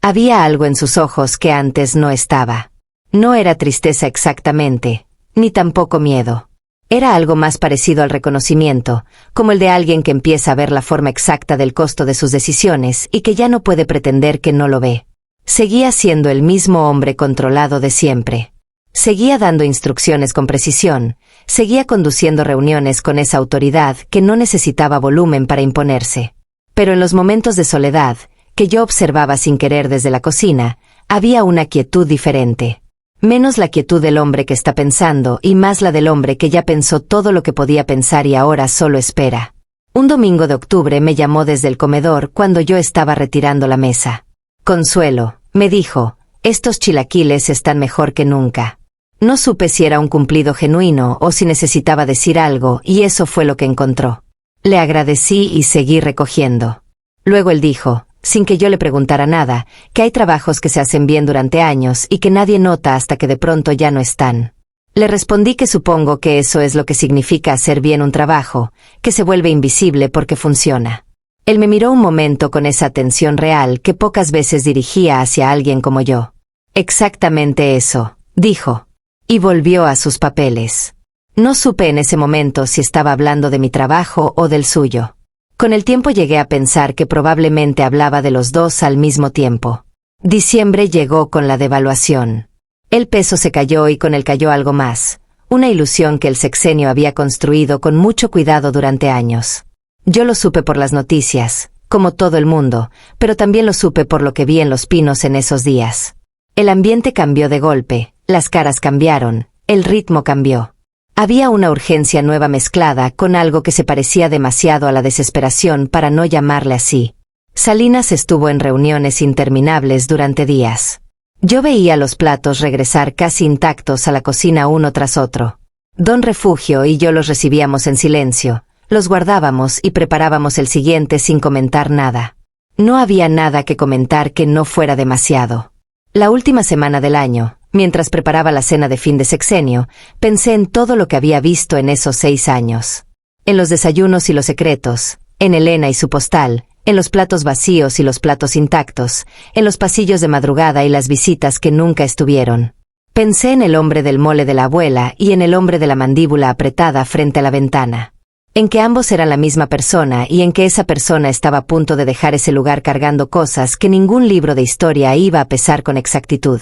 Había algo en sus ojos que antes no estaba. No era tristeza exactamente, ni tampoco miedo. Era algo más parecido al reconocimiento, como el de alguien que empieza a ver la forma exacta del costo de sus decisiones y que ya no puede pretender que no lo ve. Seguía siendo el mismo hombre controlado de siempre. Seguía dando instrucciones con precisión, seguía conduciendo reuniones con esa autoridad que no necesitaba volumen para imponerse. Pero en los momentos de soledad, que yo observaba sin querer desde la cocina, había una quietud diferente. Menos la quietud del hombre que está pensando y más la del hombre que ya pensó todo lo que podía pensar y ahora solo espera. Un domingo de octubre me llamó desde el comedor cuando yo estaba retirando la mesa. Consuelo, me dijo, estos chilaquiles están mejor que nunca. No supe si era un cumplido genuino o si necesitaba decir algo y eso fue lo que encontró. Le agradecí y seguí recogiendo. Luego él dijo, sin que yo le preguntara nada, que hay trabajos que se hacen bien durante años y que nadie nota hasta que de pronto ya no están. Le respondí que supongo que eso es lo que significa hacer bien un trabajo, que se vuelve invisible porque funciona. Él me miró un momento con esa atención real que pocas veces dirigía hacia alguien como yo. Exactamente eso, dijo. Y volvió a sus papeles. No supe en ese momento si estaba hablando de mi trabajo o del suyo. Con el tiempo llegué a pensar que probablemente hablaba de los dos al mismo tiempo. Diciembre llegó con la devaluación. El peso se cayó y con él cayó algo más, una ilusión que el sexenio había construido con mucho cuidado durante años. Yo lo supe por las noticias, como todo el mundo, pero también lo supe por lo que vi en Los Pinos en esos días. El ambiente cambió de golpe, las caras cambiaron, el ritmo cambió. Había una urgencia nueva mezclada con algo que se parecía demasiado a la desesperación para no llamarle así. Salinas estuvo en reuniones interminables durante días. Yo veía los platos regresar casi intactos a la cocina uno tras otro. Don Refugio y yo los recibíamos en silencio, los guardábamos y preparábamos el siguiente sin comentar nada. No había nada que comentar que no fuera demasiado. La última semana del año, mientras preparaba la cena de fin de sexenio, pensé en todo lo que había visto en esos 6 años. En los desayunos y los secretos, en Elena y su postal, en los platos vacíos y los platos intactos, en los pasillos de madrugada y las visitas que nunca estuvieron. Pensé en el hombre del mole de la abuela y en el hombre de la mandíbula apretada frente a la ventana. En que ambos eran la misma persona y en que esa persona estaba a punto de dejar ese lugar cargando cosas que ningún libro de historia iba a pesar con exactitud.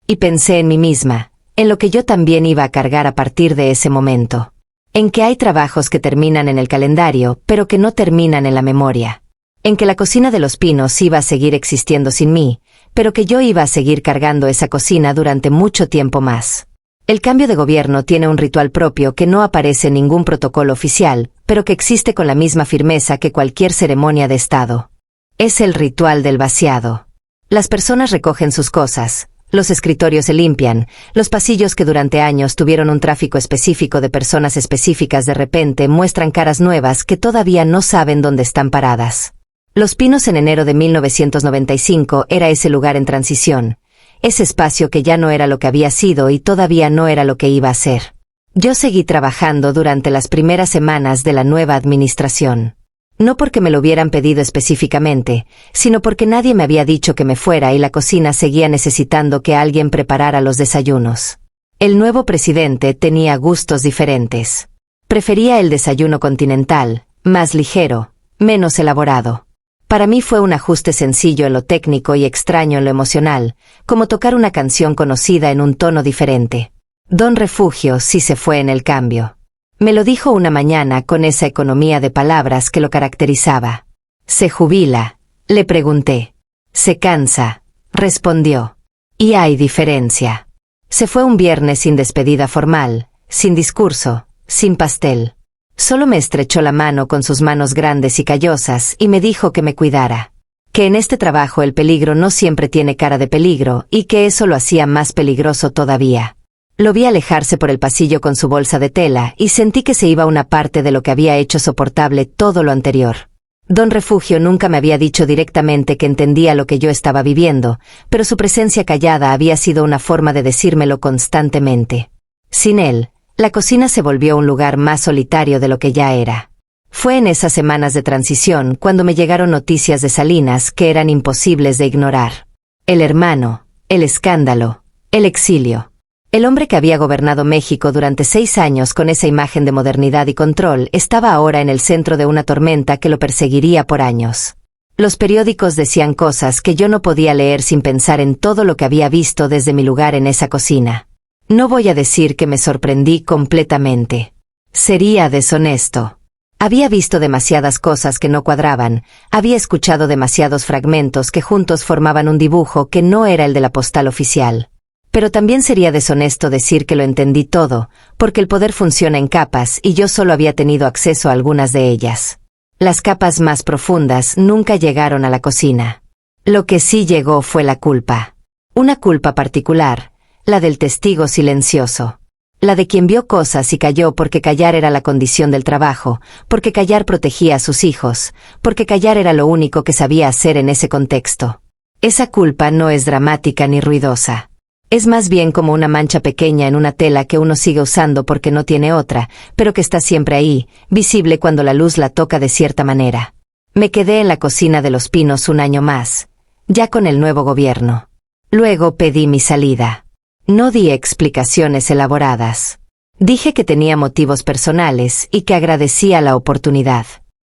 Y pensé en mí misma, en lo que yo también iba a cargar a partir de ese momento. En que hay trabajos que terminan en el calendario, pero que no terminan en la memoria. En que la cocina de Los Pinos iba a seguir existiendo sin mí, pero que yo iba a seguir cargando esa cocina durante mucho tiempo más. El cambio de gobierno tiene un ritual propio que no aparece en ningún protocolo oficial, pero que existe con la misma firmeza que cualquier ceremonia de Estado. Es el ritual del vaciado. Las personas recogen sus cosas, los escritorios se limpian, los pasillos que durante años tuvieron un tráfico específico de personas específicas de repente muestran caras nuevas que todavía no saben dónde están paradas. Los Pinos en enero de 1995 era ese lugar en transición, ese espacio que ya no era lo que había sido y todavía no era lo que iba a ser. Yo seguí trabajando durante las primeras semanas de la nueva administración. No porque me lo hubieran pedido específicamente, sino porque nadie me había dicho que me fuera y la cocina seguía necesitando que alguien preparara los desayunos. El nuevo presidente tenía gustos diferentes. Prefería el desayuno continental, más ligero, menos elaborado. Para mí fue un ajuste sencillo en lo técnico y extraño en lo emocional, como tocar una canción conocida en un tono diferente. Don Refugio sí se fue en el cambio. Me lo dijo una mañana con esa economía de palabras que lo caracterizaba. ¿Se jubila?, le pregunté. «Se cansa», respondió. «Y hay diferencia». Se fue un viernes sin despedida formal, sin discurso, sin pastel. Solo me estrechó la mano con sus manos grandes y callosas y me dijo que me cuidara. Que en este trabajo el peligro no siempre tiene cara de peligro y que eso lo hacía más peligroso todavía. Lo vi alejarse por el pasillo con su bolsa de tela y sentí que se iba una parte de lo que había hecho soportable todo lo anterior. Don Refugio nunca me había dicho directamente que entendía lo que yo estaba viviendo, pero su presencia callada había sido una forma de decírmelo constantemente. Sin él, la cocina se volvió un lugar más solitario de lo que ya era. Fue en esas semanas de transición cuando me llegaron noticias de Salinas que eran imposibles de ignorar. El hermano, el escándalo, el exilio. El hombre que había gobernado México durante 6 años con esa imagen de modernidad y control estaba ahora en el centro de una tormenta que lo perseguiría por años. Los periódicos decían cosas que yo no podía leer sin pensar en todo lo que había visto desde mi lugar en esa cocina. No voy a decir que me sorprendí completamente. Sería deshonesto. Había visto demasiadas cosas que no cuadraban, había escuchado demasiados fragmentos que juntos formaban un dibujo que no era el de la postal oficial. Pero también sería deshonesto decir que lo entendí todo, porque el poder funciona en capas y yo solo había tenido acceso a algunas de ellas. Las capas más profundas nunca llegaron a la cocina. Lo que sí llegó fue la culpa. Una culpa particular, la del testigo silencioso. La de quien vio cosas y calló porque callar era la condición del trabajo, porque callar protegía a sus hijos, porque callar era lo único que sabía hacer en ese contexto. Esa culpa no es dramática ni ruidosa. Es más bien como una mancha pequeña en una tela que uno sigue usando porque no tiene otra, pero que está siempre ahí, visible cuando la luz la toca de cierta manera. Me quedé en la cocina de Los Pinos un año más, ya con el nuevo gobierno. Luego pedí mi salida. No di explicaciones elaboradas. Dije que tenía motivos personales y que agradecía la oportunidad.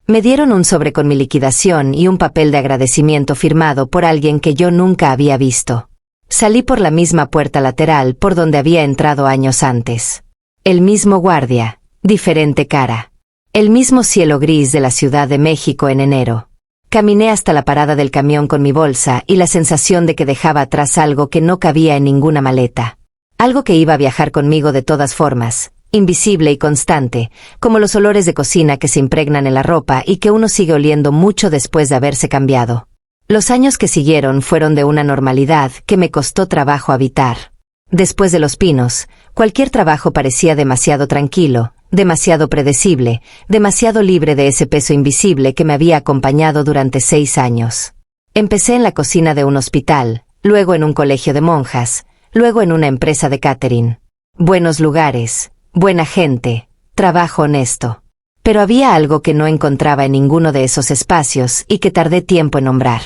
Me dieron un sobre con mi liquidación y un papel de agradecimiento firmado por alguien que yo nunca había visto. Salí por la misma puerta lateral por donde había entrado años antes. El mismo guardia, diferente cara. El mismo cielo gris de la Ciudad de México en enero. Caminé hasta la parada del camión con mi bolsa y la sensación de que dejaba atrás algo que no cabía en ninguna maleta. Algo que iba a viajar conmigo de todas formas, invisible y constante, como los olores de cocina que se impregnan en la ropa y que uno sigue oliendo mucho después de haberse cambiado. Los años que siguieron fueron de una normalidad que me costó trabajo habitar. Después de Los Pinos, cualquier trabajo parecía demasiado tranquilo, demasiado predecible, demasiado libre de ese peso invisible que me había acompañado durante 6 años. Empecé en la cocina de un hospital, luego en un colegio de monjas, luego en una empresa de catering. Buenos lugares, buena gente, trabajo honesto. Pero había algo que no encontraba en ninguno de esos espacios y que tardé tiempo en nombrar.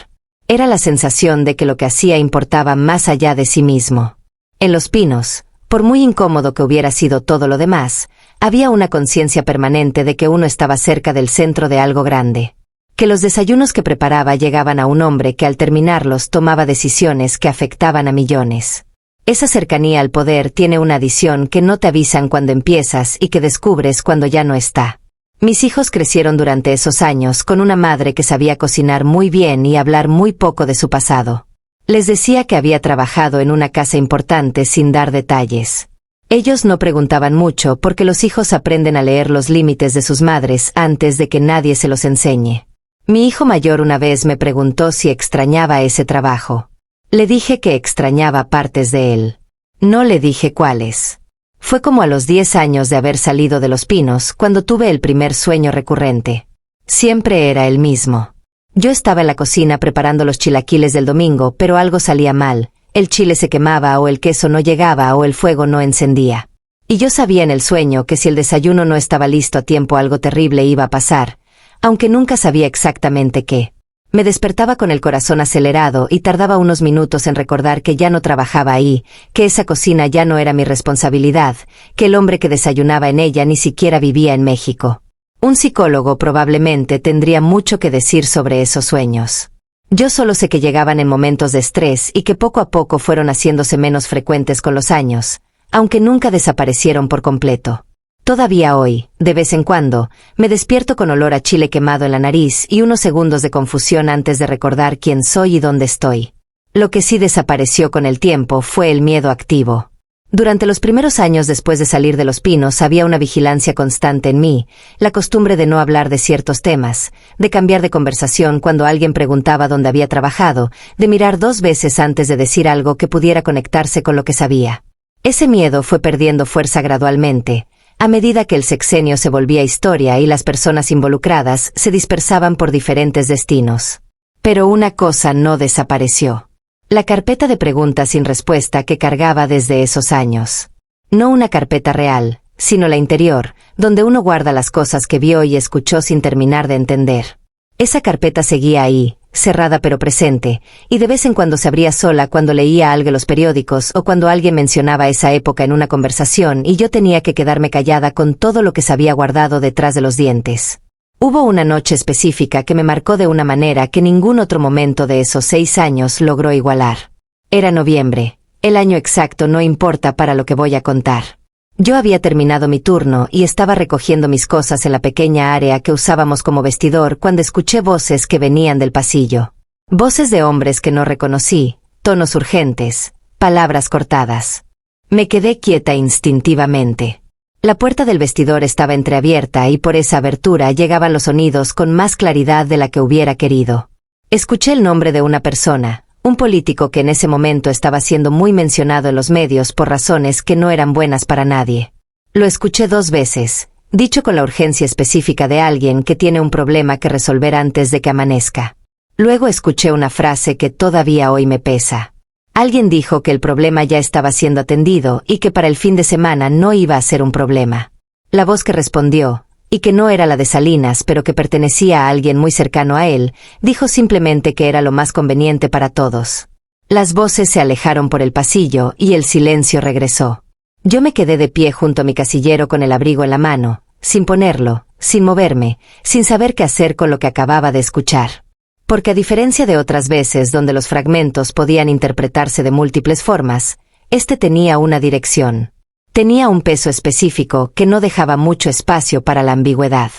Era la sensación de que lo que hacía importaba más allá de sí mismo. En Los Pinos, por muy incómodo que hubiera sido todo lo demás, había una conciencia permanente de que uno estaba cerca del centro de algo grande. Que los desayunos que preparaba llegaban a un hombre que al terminarlos tomaba decisiones que afectaban a millones. Esa cercanía al poder tiene una adición que no te avisan cuando empiezas y que descubres cuando ya no está. Mis hijos crecieron durante esos años con una madre que sabía cocinar muy bien y hablar muy poco de su pasado. Les decía que había trabajado en una casa importante sin dar detalles. Ellos no preguntaban mucho porque los hijos aprenden a leer los límites de sus madres antes de que nadie se los enseñe. Mi hijo mayor una vez me preguntó si extrañaba ese trabajo. Le dije que extrañaba partes de él. No le dije cuáles. Fue como a los 10 años de haber salido de Los Pinos cuando tuve el primer sueño recurrente. Siempre era el mismo. Yo estaba en la cocina preparando los chilaquiles del domingo, pero algo salía mal. El chile se quemaba o el queso no llegaba o el fuego no encendía. Y yo sabía en el sueño que si el desayuno no estaba listo a tiempo algo terrible iba a pasar, aunque nunca sabía exactamente qué. Me despertaba con el corazón acelerado y tardaba unos minutos en recordar que ya no trabajaba ahí, que esa cocina ya no era mi responsabilidad, que el hombre que desayunaba en ella ni siquiera vivía en México. Un psicólogo probablemente tendría mucho que decir sobre esos sueños. Yo solo sé que llegaban en momentos de estrés y que poco a poco fueron haciéndose menos frecuentes con los años, aunque nunca desaparecieron por completo. Todavía hoy, de vez en cuando, me despierto con olor a chile quemado en la nariz y unos segundos de confusión antes de recordar quién soy y dónde estoy. Lo que sí desapareció con el tiempo fue el miedo activo. Durante los primeros años después de salir de Los Pinos había una vigilancia constante en mí, la costumbre de no hablar de ciertos temas, de cambiar de conversación cuando alguien preguntaba dónde había trabajado, de mirar 2 veces antes de decir algo que pudiera conectarse con lo que sabía. Ese miedo fue perdiendo fuerza gradualmente, a medida que el sexenio se volvía historia y las personas involucradas se dispersaban por diferentes destinos. Pero una cosa no desapareció. La carpeta de preguntas sin respuesta que cargaba desde esos años. No una carpeta real, sino la interior, donde uno guarda las cosas que vio y escuchó sin terminar de entender. Esa carpeta seguía ahí, cerrada pero presente, y de vez en cuando se abría sola cuando leía algo en los periódicos o cuando alguien mencionaba esa época en una conversación y yo tenía que quedarme callada con todo lo que se había guardado detrás de los dientes. Hubo una noche específica que me marcó de una manera que ningún otro momento de esos 6 años logró igualar. Era noviembre. El año exacto no importa para lo que voy a contar. Yo había terminado mi turno y estaba recogiendo mis cosas en la pequeña área que usábamos como vestidor cuando escuché voces que venían del pasillo. Voces de hombres que no reconocí, tonos urgentes, palabras cortadas. Me quedé quieta instintivamente. La puerta del vestidor estaba entreabierta y por esa abertura llegaban los sonidos con más claridad de la que hubiera querido. Escuché el nombre de una persona, un político que en ese momento estaba siendo muy mencionado en los medios por razones que no eran buenas para nadie. Lo escuché 2 veces, dicho con la urgencia específica de alguien que tiene un problema que resolver antes de que amanezca. Luego escuché una frase que todavía hoy me pesa. Alguien dijo que el problema ya estaba siendo atendido y que para el fin de semana no iba a ser un problema. La voz que respondió, y que no era la de Salinas pero que pertenecía a alguien muy cercano a él, dijo simplemente que era lo más conveniente para todos. Las voces se alejaron por el pasillo y el silencio regresó. Yo me quedé de pie junto a mi casillero con el abrigo en la mano, sin ponerlo, sin moverme, sin saber qué hacer con lo que acababa de escuchar. Porque a diferencia de otras veces donde los fragmentos podían interpretarse de múltiples formas, este tenía una dirección. Tenía un peso específico que no dejaba mucho espacio para la ambigüedad.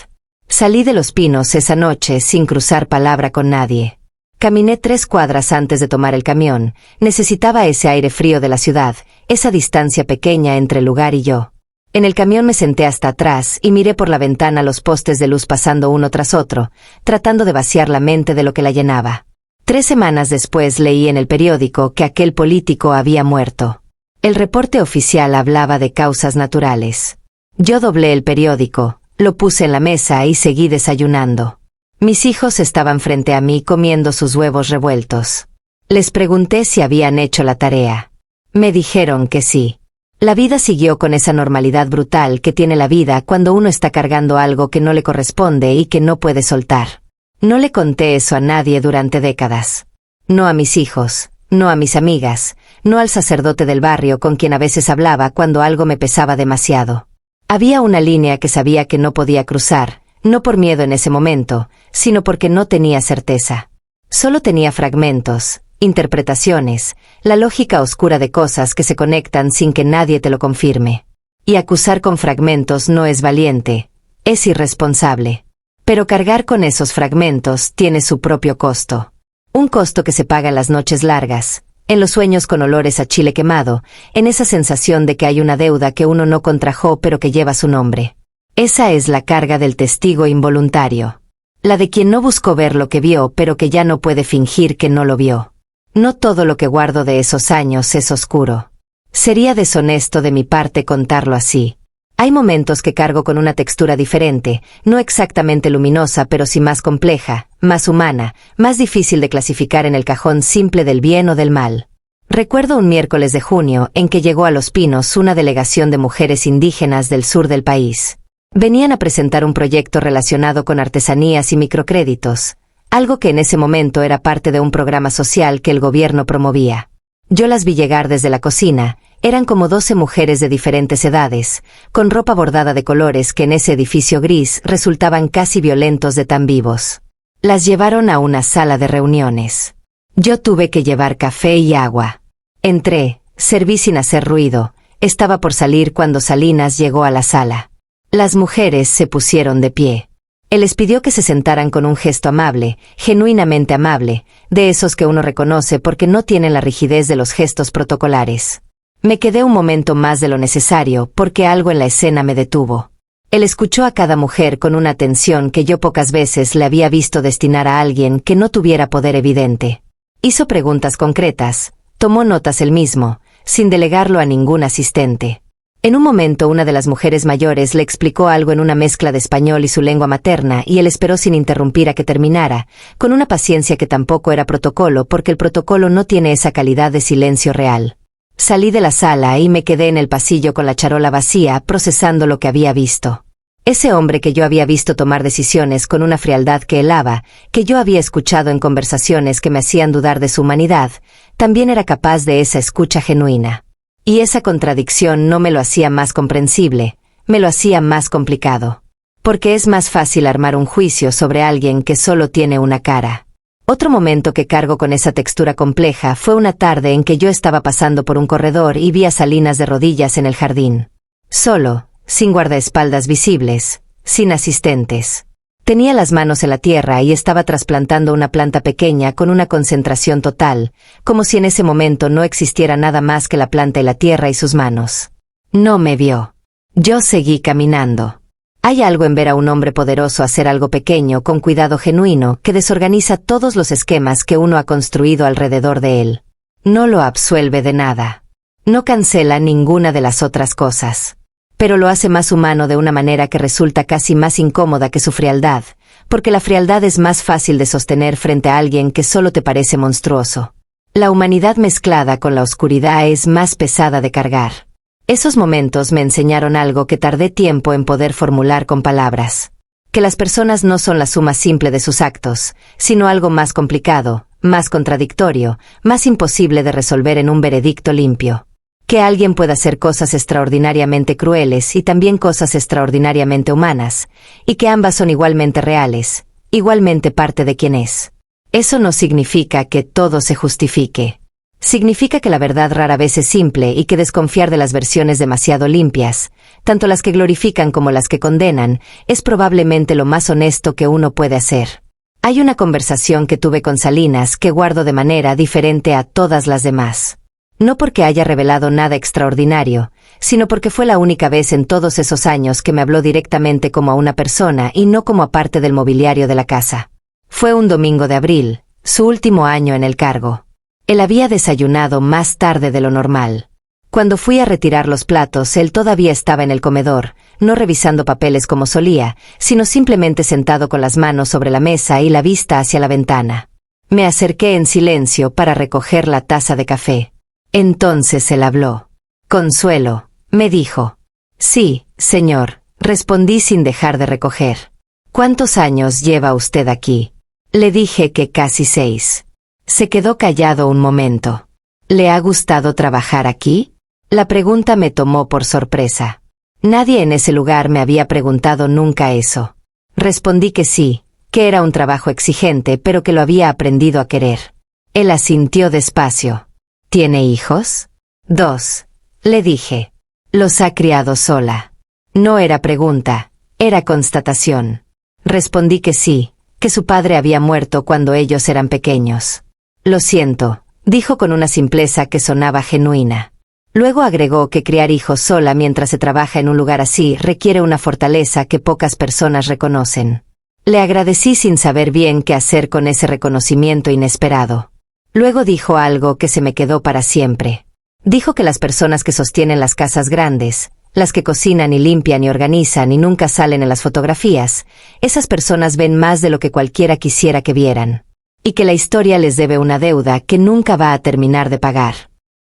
Salí de Los Pinos esa noche sin cruzar palabra con nadie. Caminé 3 cuadras antes de tomar el camión. Necesitaba ese aire frío de la ciudad, esa distancia pequeña entre el lugar y yo. En el camión me senté hasta atrás y miré por la ventana los postes de luz pasando uno tras otro, tratando de vaciar la mente de lo que la llenaba. 3 semanas después leí en el periódico que aquel político había muerto. El reporte oficial hablaba de causas naturales. Yo doblé el periódico, lo puse en la mesa y seguí desayunando. Mis hijos estaban frente a mí comiendo sus huevos revueltos. Les pregunté si habían hecho la tarea. Me dijeron que sí. La vida siguió con esa normalidad brutal que tiene la vida cuando uno está cargando algo que no le corresponde y que no puede soltar. No le conté eso a nadie durante décadas. No a mis hijos, no a mis amigas, no al sacerdote del barrio con quien a veces hablaba cuando algo me pesaba demasiado. Había una línea que sabía que no podía cruzar, no por miedo en ese momento, sino porque no tenía certeza. Solo tenía fragmentos, interpretaciones, la lógica oscura de cosas que se conectan sin que nadie te lo confirme. Y acusar con fragmentos no es valiente, es irresponsable. Pero cargar con esos fragmentos tiene su propio costo. Un costo que se paga en las noches largas, en los sueños con olores a chile quemado, en esa sensación de que hay una deuda que uno no contrajo pero que lleva su nombre. Esa es la carga del testigo involuntario. La de quien no buscó ver lo que vio pero que ya no puede fingir que no lo vio. No todo lo que guardo de esos años es oscuro. Sería deshonesto de mi parte contarlo así. Hay momentos que cargo con una textura diferente, no exactamente luminosa pero sí más compleja, más humana, más difícil de clasificar en el cajón simple del bien o del mal. Recuerdo un miércoles de junio en que llegó a Los Pinos una delegación de mujeres indígenas del sur del país. Venían a presentar un proyecto relacionado con artesanías y microcréditos, algo que en ese momento era parte de un programa social que el gobierno promovía. Yo las vi llegar desde la cocina. Eran como 12 mujeres de diferentes edades, con ropa bordada de colores que en ese edificio gris resultaban casi violentos de tan vivos. Las llevaron a una sala de reuniones. Yo tuve que llevar café y agua. Entré, serví sin hacer ruido, estaba por salir cuando Salinas llegó a la sala. Las mujeres se pusieron de pie. Él les pidió que se sentaran con un gesto amable, genuinamente amable, de esos que uno reconoce porque no tienen la rigidez de los gestos protocolares. Me quedé un momento más de lo necesario porque algo en la escena me detuvo. Él escuchó a cada mujer con una atención que yo pocas veces le había visto destinar a alguien que no tuviera poder evidente. Hizo preguntas concretas, tomó notas él mismo, sin delegarlo a ningún asistente. En un momento una de las mujeres mayores le explicó algo en una mezcla de español y su lengua materna y él esperó sin interrumpir a que terminara, con una paciencia que tampoco era protocolo porque el protocolo no tiene esa calidad de silencio real. Salí de la sala y me quedé en el pasillo con la charola vacía procesando lo que había visto. Ese hombre que yo había visto tomar decisiones con una frialdad que helaba, que yo había escuchado en conversaciones que me hacían dudar de su humanidad, también era capaz de esa escucha genuina. Y esa contradicción no me lo hacía más comprensible, me lo hacía más complicado. Porque es más fácil armar un juicio sobre alguien que solo tiene una cara. Otro momento que cargo con esa textura compleja fue una tarde en que yo estaba pasando por un corredor y vi a Salinas de rodillas en el jardín. Solo, sin guardaespaldas visibles, sin asistentes. Tenía las manos en la tierra y estaba trasplantando una planta pequeña con una concentración total, como si en ese momento no existiera nada más que la planta y la tierra y sus manos. No me vio. Yo seguí caminando. Hay algo en ver a un hombre poderoso hacer algo pequeño con cuidado genuino que desorganiza todos los esquemas que uno ha construido alrededor de él. No lo absuelve de nada. No cancela ninguna de las otras cosas. Pero lo hace más humano de una manera que resulta casi más incómoda que su frialdad, porque la frialdad es más fácil de sostener frente a alguien que solo te parece monstruoso. La humanidad mezclada con la oscuridad es más pesada de cargar. Esos momentos me enseñaron algo que tardé tiempo en poder formular con palabras. Que las personas no son la suma simple de sus actos, sino algo más complicado, más contradictorio, más imposible de resolver en un veredicto limpio. Que alguien pueda hacer cosas extraordinariamente crueles y también cosas extraordinariamente humanas, y que ambas son igualmente reales, igualmente parte de quien es. Eso no significa que todo se justifique. Significa que la verdad rara vez es simple y que desconfiar de las versiones demasiado limpias, tanto las que glorifican como las que condenan, es probablemente lo más honesto que uno puede hacer. Hay una conversación que tuve con Salinas que guardo de manera diferente a todas las demás. No porque haya revelado nada extraordinario, sino porque fue la única vez en todos esos años que me habló directamente como a una persona y no como a parte del mobiliario de la casa. Fue un domingo de abril, su último año en el cargo. Él había desayunado más tarde de lo normal. Cuando fui a retirar los platos, él todavía estaba en el comedor, no revisando papeles como solía, sino simplemente sentado con las manos sobre la mesa y la vista hacia la ventana. Me acerqué en silencio para recoger la taza de café. Entonces él habló. «Consuelo», me dijo. «Sí, señor», respondí sin dejar de recoger. «¿Cuántos años lleva usted aquí?» Le dije que casi 6. Se quedó callado un momento. «¿Le ha gustado trabajar aquí?» La pregunta me tomó por sorpresa. Nadie en ese lugar me había preguntado nunca eso. Respondí que sí, que era un trabajo exigente, pero que lo había aprendido a querer. Él asintió despacio. «¿Tiene hijos?» «2», le dije. «Los ha criado sola». No era pregunta, era constatación. Respondí que sí, que su padre había muerto cuando ellos eran pequeños. «Lo siento», dijo con una simpleza que sonaba genuina. Luego agregó que criar hijos sola mientras se trabaja en un lugar así requiere una fortaleza que pocas personas reconocen. Le agradecí sin saber bien qué hacer con ese reconocimiento inesperado. Luego dijo algo que se me quedó para siempre. Dijo que las personas que sostienen las casas grandes, las que cocinan y limpian y organizan y nunca salen en las fotografías, esas personas ven más de lo que cualquiera quisiera que vieran. Y que la historia les debe una deuda que nunca va a terminar de pagar.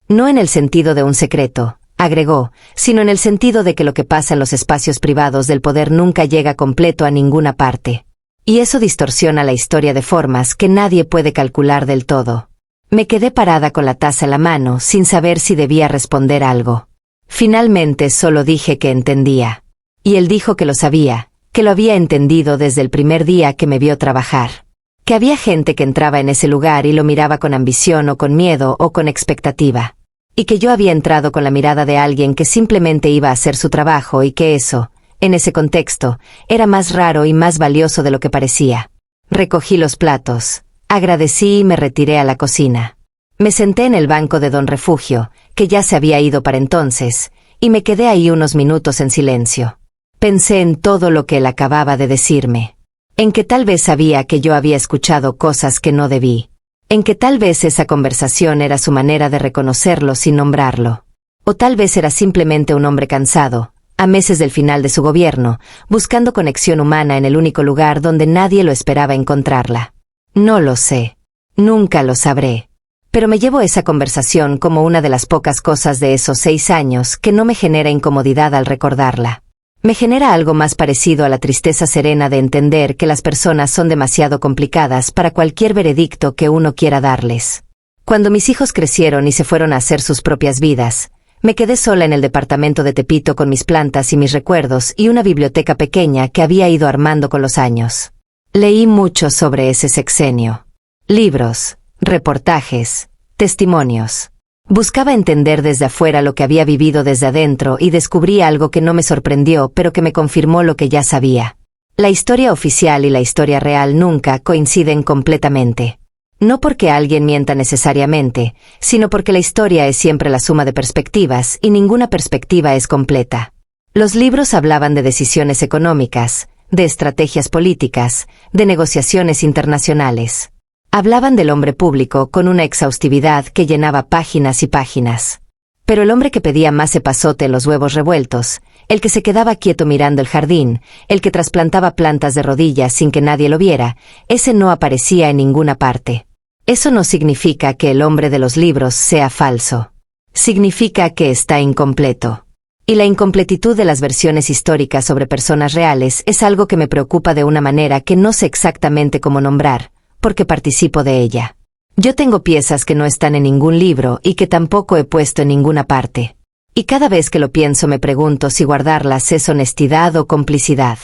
No en el sentido de un secreto, agregó, sino en el sentido de que lo que pasa en los espacios privados del poder nunca llega completo a ninguna parte. Y eso distorsiona la historia de formas que nadie puede calcular del todo. Me quedé parada con la taza en la mano, sin saber si debía responder algo. Finalmente solo dije que entendía. Y él dijo que lo sabía, que lo había entendido desde el primer día que me vio trabajar. Que había gente que entraba en ese lugar y lo miraba con ambición o con miedo o con expectativa. Y que yo había entrado con la mirada de alguien que simplemente iba a hacer su trabajo y que eso, en ese contexto, era más raro y más valioso de lo que parecía. Recogí los platos, agradecí y me retiré a la cocina. Me senté en el banco de Don Refugio, que ya se había ido para entonces, y me quedé ahí unos minutos en silencio. Pensé en todo lo que él acababa de decirme. En que tal vez sabía que yo había escuchado cosas que no debí. En que tal vez esa conversación era su manera de reconocerlo sin nombrarlo. O tal vez era simplemente un hombre cansado, a meses del final de su gobierno, buscando conexión humana en el único lugar donde nadie lo esperaba encontrarla. No lo sé. Nunca lo sabré. Pero me llevo esa conversación como una de las pocas cosas de esos 6 años que no me genera incomodidad al recordarla. Me genera algo más parecido a la tristeza serena de entender que las personas son demasiado complicadas para cualquier veredicto que uno quiera darles. Cuando mis hijos crecieron y se fueron a hacer sus propias vidas, me quedé sola en el departamento de Tepito con mis plantas y mis recuerdos y una biblioteca pequeña que había ido armando con los años. Leí mucho sobre ese sexenio. Libros, reportajes, testimonios. Buscaba entender desde afuera lo que había vivido desde adentro y descubrí algo que no me sorprendió pero que me confirmó lo que ya sabía. La historia oficial y la historia real nunca coinciden completamente. No porque alguien mienta necesariamente, sino porque la historia es siempre la suma de perspectivas y ninguna perspectiva es completa. Los libros hablaban de decisiones económicas, de estrategias políticas, de negociaciones internacionales. Hablaban del hombre público con una exhaustividad que llenaba páginas y páginas. Pero el hombre que pedía más epazote en los huevos revueltos, el que se quedaba quieto mirando el jardín, el que trasplantaba plantas de rodillas sin que nadie lo viera, ese no aparecía en ninguna parte. Eso no significa que el hombre de los libros sea falso. Significa que está incompleto. Y la incompletitud de las versiones históricas sobre personas reales es algo que me preocupa de una manera que no sé exactamente cómo nombrar, porque participo de ella. Yo tengo piezas que no están en ningún libro y que tampoco he puesto en ninguna parte. Y cada vez que lo pienso me pregunto si guardarlas es honestidad o complicidad.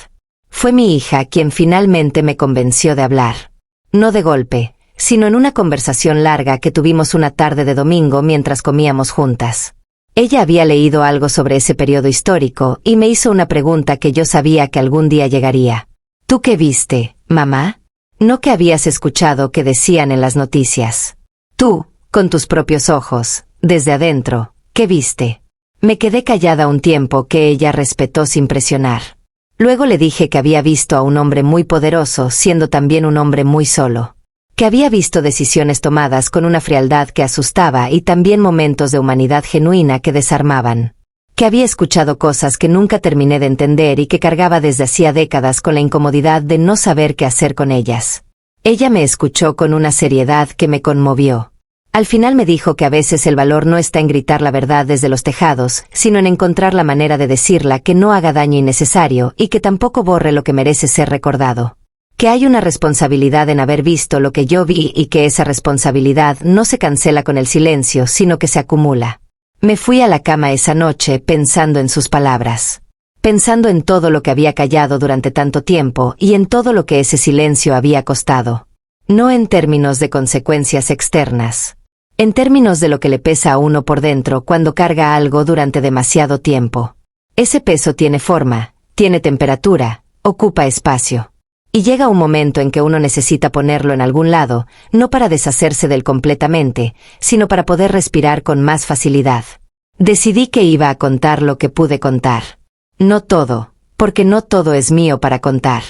Fue mi hija quien finalmente me convenció de hablar. No de golpe, sino en una conversación larga que tuvimos una tarde de domingo mientras comíamos juntas. Ella había leído algo sobre ese periodo histórico y me hizo una pregunta que yo sabía que algún día llegaría. ¿Tú qué viste, mamá? No que habías escuchado que decían en las noticias. Tú, con tus propios ojos, desde adentro, ¿qué viste? Me quedé callada un tiempo que ella respetó sin presionar. Luego le dije que había visto a un hombre muy poderoso siendo también un hombre muy solo. Que había visto decisiones tomadas con una frialdad que asustaba y también momentos de humanidad genuina que desarmaban. Que había escuchado cosas que nunca terminé de entender y que cargaba desde hacía décadas con la incomodidad de no saber qué hacer con ellas. Ella me escuchó con una seriedad que me conmovió. Al final me dijo que a veces el valor no está en gritar la verdad desde los tejados, sino en encontrar la manera de decirla que no haga daño innecesario y que tampoco borre lo que merece ser recordado. Que hay una responsabilidad en haber visto lo que yo vi y que esa responsabilidad no se cancela con el silencio, sino que se acumula. Me fui a la cama esa noche pensando en sus palabras. Pensando en todo lo que había callado durante tanto tiempo y en todo lo que ese silencio había costado. No en términos de consecuencias externas. En términos de lo que le pesa a uno por dentro cuando carga algo durante demasiado tiempo. Ese peso tiene forma, tiene temperatura, ocupa espacio. Y llega un momento en que uno necesita ponerlo en algún lado, no para deshacerse de él completamente, sino para poder respirar con más facilidad. Decidí que iba a contar lo que pude contar. No todo, porque no todo es mío para contar.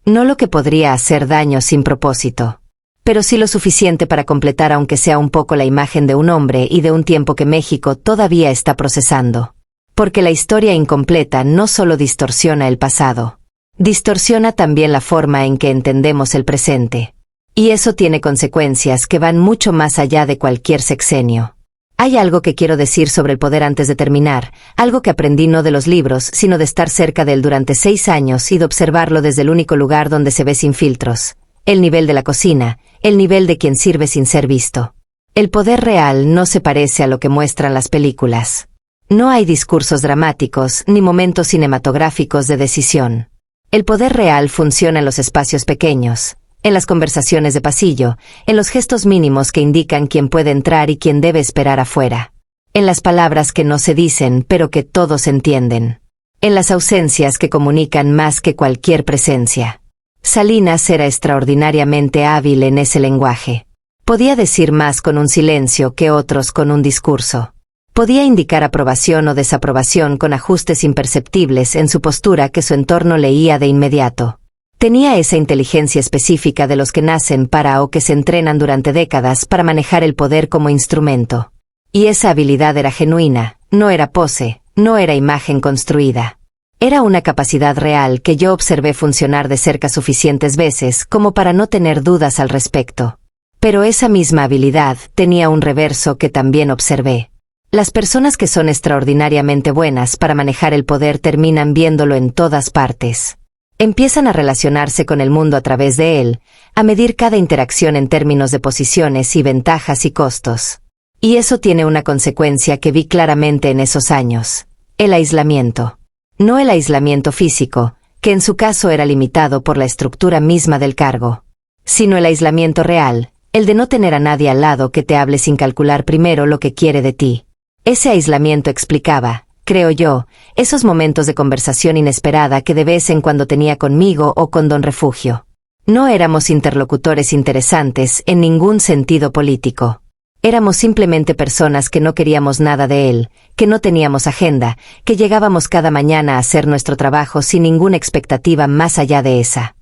No lo que podría hacer daño sin propósito. Pero sí lo suficiente para completar aunque sea un poco la imagen de un hombre y de un tiempo que México todavía está procesando. Porque la historia incompleta no solo distorsiona el pasado. Distorsiona también la forma en que entendemos el presente. Y eso tiene consecuencias que van mucho más allá de cualquier sexenio. Hay algo que quiero decir sobre el poder antes de terminar, algo que aprendí no de los libros, sino de estar cerca de él durante 6 años y de observarlo desde el único lugar donde se ve sin filtros. El nivel de la cocina, el nivel de quien sirve sin ser visto. El poder real no se parece a lo que muestran las películas. No hay discursos dramáticos ni momentos cinematográficos de decisión. El poder real funciona en los espacios pequeños, en las conversaciones de pasillo, en los gestos mínimos que indican quién puede entrar y quién debe esperar afuera. En las palabras que no se dicen pero que todos entienden. En las ausencias que comunican más que cualquier presencia. Salinas era extraordinariamente hábil en ese lenguaje. Podía decir más con un silencio que otros con un discurso. Podía indicar aprobación o desaprobación con ajustes imperceptibles en su postura que su entorno leía de inmediato. Tenía esa inteligencia específica de los que nacen para o que se entrenan durante décadas para manejar el poder como instrumento. Y esa habilidad era genuina, no era pose, no era imagen construida. Era una capacidad real que yo observé funcionar de cerca suficientes veces como para no tener dudas al respecto. Pero esa misma habilidad tenía un reverso que también observé. Las personas que son extraordinariamente buenas para manejar el poder terminan viéndolo en todas partes. Empiezan a relacionarse con el mundo a través de él, a medir cada interacción en términos de posiciones y ventajas y costos. Y eso tiene una consecuencia que vi claramente en esos años: el aislamiento. No el aislamiento físico, que en su caso era limitado por la estructura misma del cargo, sino el aislamiento real, el de no tener a nadie al lado que te hable sin calcular primero lo que quiere de ti. Ese aislamiento explicaba, creo yo, esos momentos de conversación inesperada que de vez en cuando tenía conmigo o con Don Refugio. No éramos interlocutores interesantes en ningún sentido político. Éramos simplemente personas que no queríamos nada de él, que no teníamos agenda, que llegábamos cada mañana a hacer nuestro trabajo sin ninguna expectativa más allá de esa.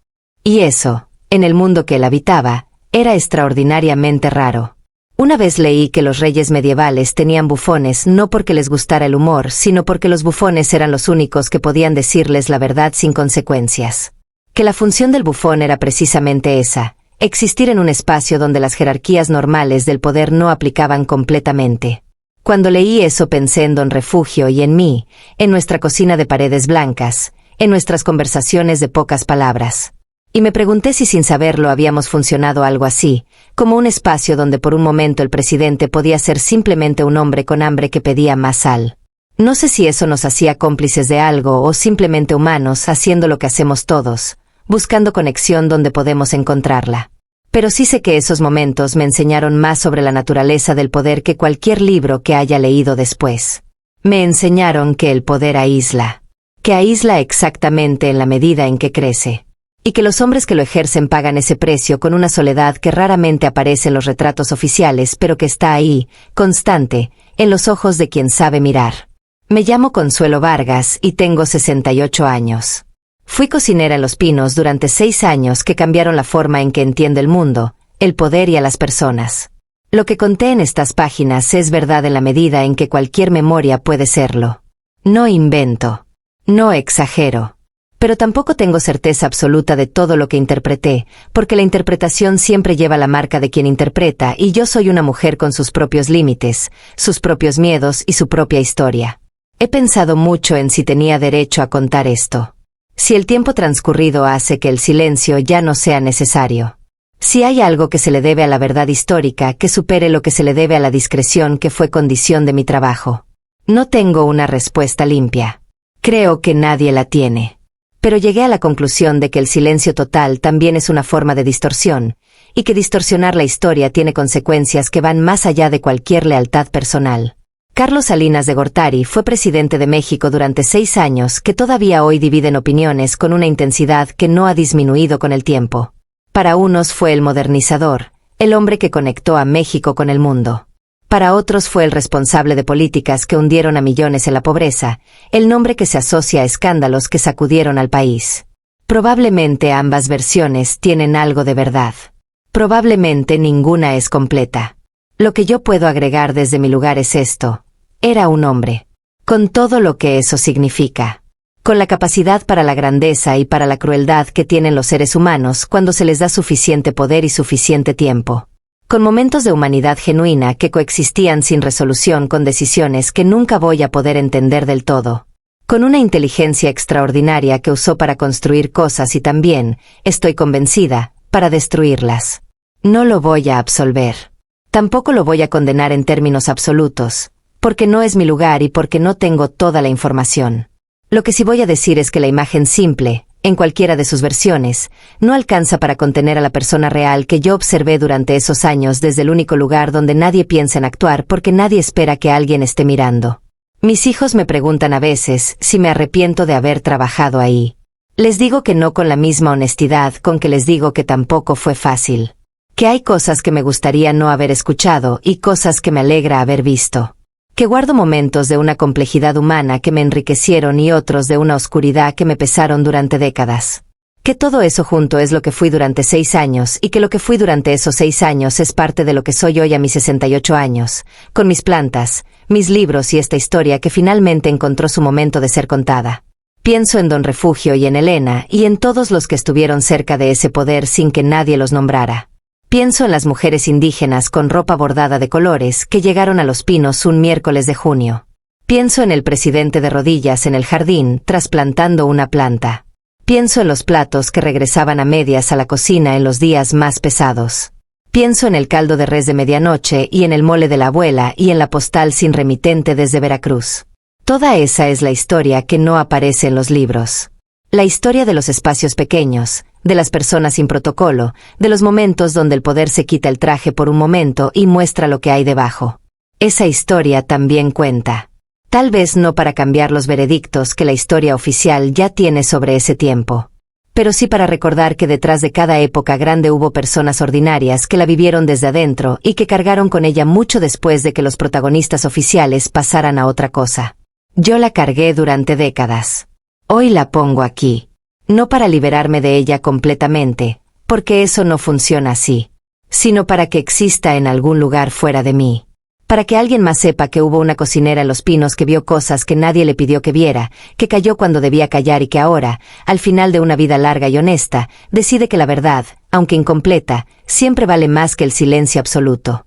Y eso, en el mundo que él habitaba, era extraordinariamente raro. Una vez leí que los reyes medievales tenían bufones no porque les gustara el humor, sino porque los bufones eran los únicos que podían decirles la verdad sin consecuencias. Que la función del bufón era precisamente esa, Existir en un espacio donde las jerarquías normales del poder no aplicaban completamente. Cuando leí eso pensé en Don Refugio y en mí, en nuestra cocina de paredes blancas, en nuestras conversaciones de pocas palabras. Y me pregunté si sin saberlo habíamos funcionado algo así, como un espacio donde por un momento el presidente podía ser simplemente un hombre con hambre que pedía más sal. No sé si eso nos hacía cómplices de algo o simplemente humanos haciendo lo que hacemos todos, buscando conexión donde podemos encontrarla. Pero sí sé que esos momentos me enseñaron más sobre la naturaleza del poder que cualquier libro que haya leído después. Me enseñaron que el poder aísla. Que aísla exactamente en la medida en que crece. Y que los hombres que lo ejercen pagan ese precio con una soledad que raramente aparece en los retratos oficiales, pero que está ahí, constante, en los ojos de quien sabe mirar. Me llamo Consuelo Vargas y tengo 68 años. Fui cocinera en Los Pinos durante 6 años que cambiaron la forma en que entiendo el mundo, el poder y a las personas. Lo que conté en estas páginas es verdad en la medida en que cualquier memoria puede serlo. No invento. No exagero. Pero tampoco tengo certeza absoluta de todo lo que interpreté, porque la interpretación siempre lleva la marca de quien interpreta y yo soy una mujer con sus propios límites, sus propios miedos y su propia historia. He pensado mucho en si tenía derecho a contar esto. Si el tiempo transcurrido hace que el silencio ya no sea necesario. Si hay algo que se le debe a la verdad histórica que supere lo que se le debe a la discreción que fue condición de mi trabajo. No tengo una respuesta limpia. Creo que nadie la tiene. Pero llegué a la conclusión de que el silencio total también es una forma de distorsión, y que distorsionar la historia tiene consecuencias que van más allá de cualquier lealtad personal. Carlos Salinas de Gortari fue presidente de México durante 6 años que todavía hoy dividen opiniones con una intensidad que no ha disminuido con el tiempo. Para unos fue el modernizador, el hombre que conectó a México con el mundo. Para otros fue el responsable de políticas que hundieron a millones en la pobreza, el nombre que se asocia a escándalos que sacudieron al país. Probablemente ambas versiones tienen algo de verdad. Probablemente ninguna es completa. Lo que yo puedo agregar desde mi lugar es esto. Era un hombre. Con todo lo que eso significa. Con la capacidad para la grandeza y para la crueldad que tienen los seres humanos cuando se les da suficiente poder y suficiente tiempo. Con momentos de humanidad genuina que coexistían sin resolución con decisiones que nunca voy a poder entender del todo. Con una inteligencia extraordinaria que usó para construir cosas y también, estoy convencida, para destruirlas. No lo voy a absolver. Tampoco lo voy a condenar en términos absolutos, porque no es mi lugar y porque no tengo toda la información. Lo que sí voy a decir es que la imagen simple, en cualquiera de sus versiones, no alcanza para contener a la persona real que yo observé durante esos años desde el único lugar donde nadie piensa en actuar porque nadie espera que alguien esté mirando. Mis hijos me preguntan a veces si me arrepiento de haber trabajado ahí. Les digo que no con la misma honestidad con que les digo que tampoco fue fácil. Que hay cosas que me gustaría no haber escuchado y cosas que me alegra haber visto. Que guardo momentos de una complejidad humana que me enriquecieron y otros de una oscuridad que me pesaron durante décadas. Que todo eso junto es lo que fui durante 6 años y que lo que fui durante esos 6 años es parte de lo que soy hoy a mis 68 años, con mis plantas, mis libros y esta historia que finalmente encontró su momento de ser contada. Pienso en Don Refugio y en Elena y en todos los que estuvieron cerca de ese poder sin que nadie los nombrara. Pienso en las mujeres indígenas con ropa bordada de colores que llegaron a Los Pinos un miércoles de junio. Pienso en el presidente de rodillas en el jardín trasplantando una planta. Pienso en los platos que regresaban a medias a la cocina en los días más pesados. Pienso en el caldo de res de medianoche y en el mole de la abuela y en la postal sin remitente desde Veracruz. Toda esa es la historia que no aparece en los libros. La historia de los espacios pequeños, de las personas sin protocolo, de los momentos donde el poder se quita el traje por un momento y muestra lo que hay debajo. Esa historia también cuenta. Tal vez no para cambiar los veredictos que la historia oficial ya tiene sobre ese tiempo. Pero sí para recordar que detrás de cada época grande hubo personas ordinarias que la vivieron desde adentro y que cargaron con ella mucho después de que los protagonistas oficiales pasaran a otra cosa. Yo la cargué durante décadas. Hoy la pongo aquí. No para liberarme de ella completamente, porque eso no funciona así, sino para que exista en algún lugar fuera de mí. Para que alguien más sepa que hubo una cocinera en Los Pinos que vio cosas que nadie le pidió que viera, que cayó cuando debía callar y que ahora, al final de una vida larga y honesta, decide que la verdad, aunque incompleta, siempre vale más que el silencio absoluto.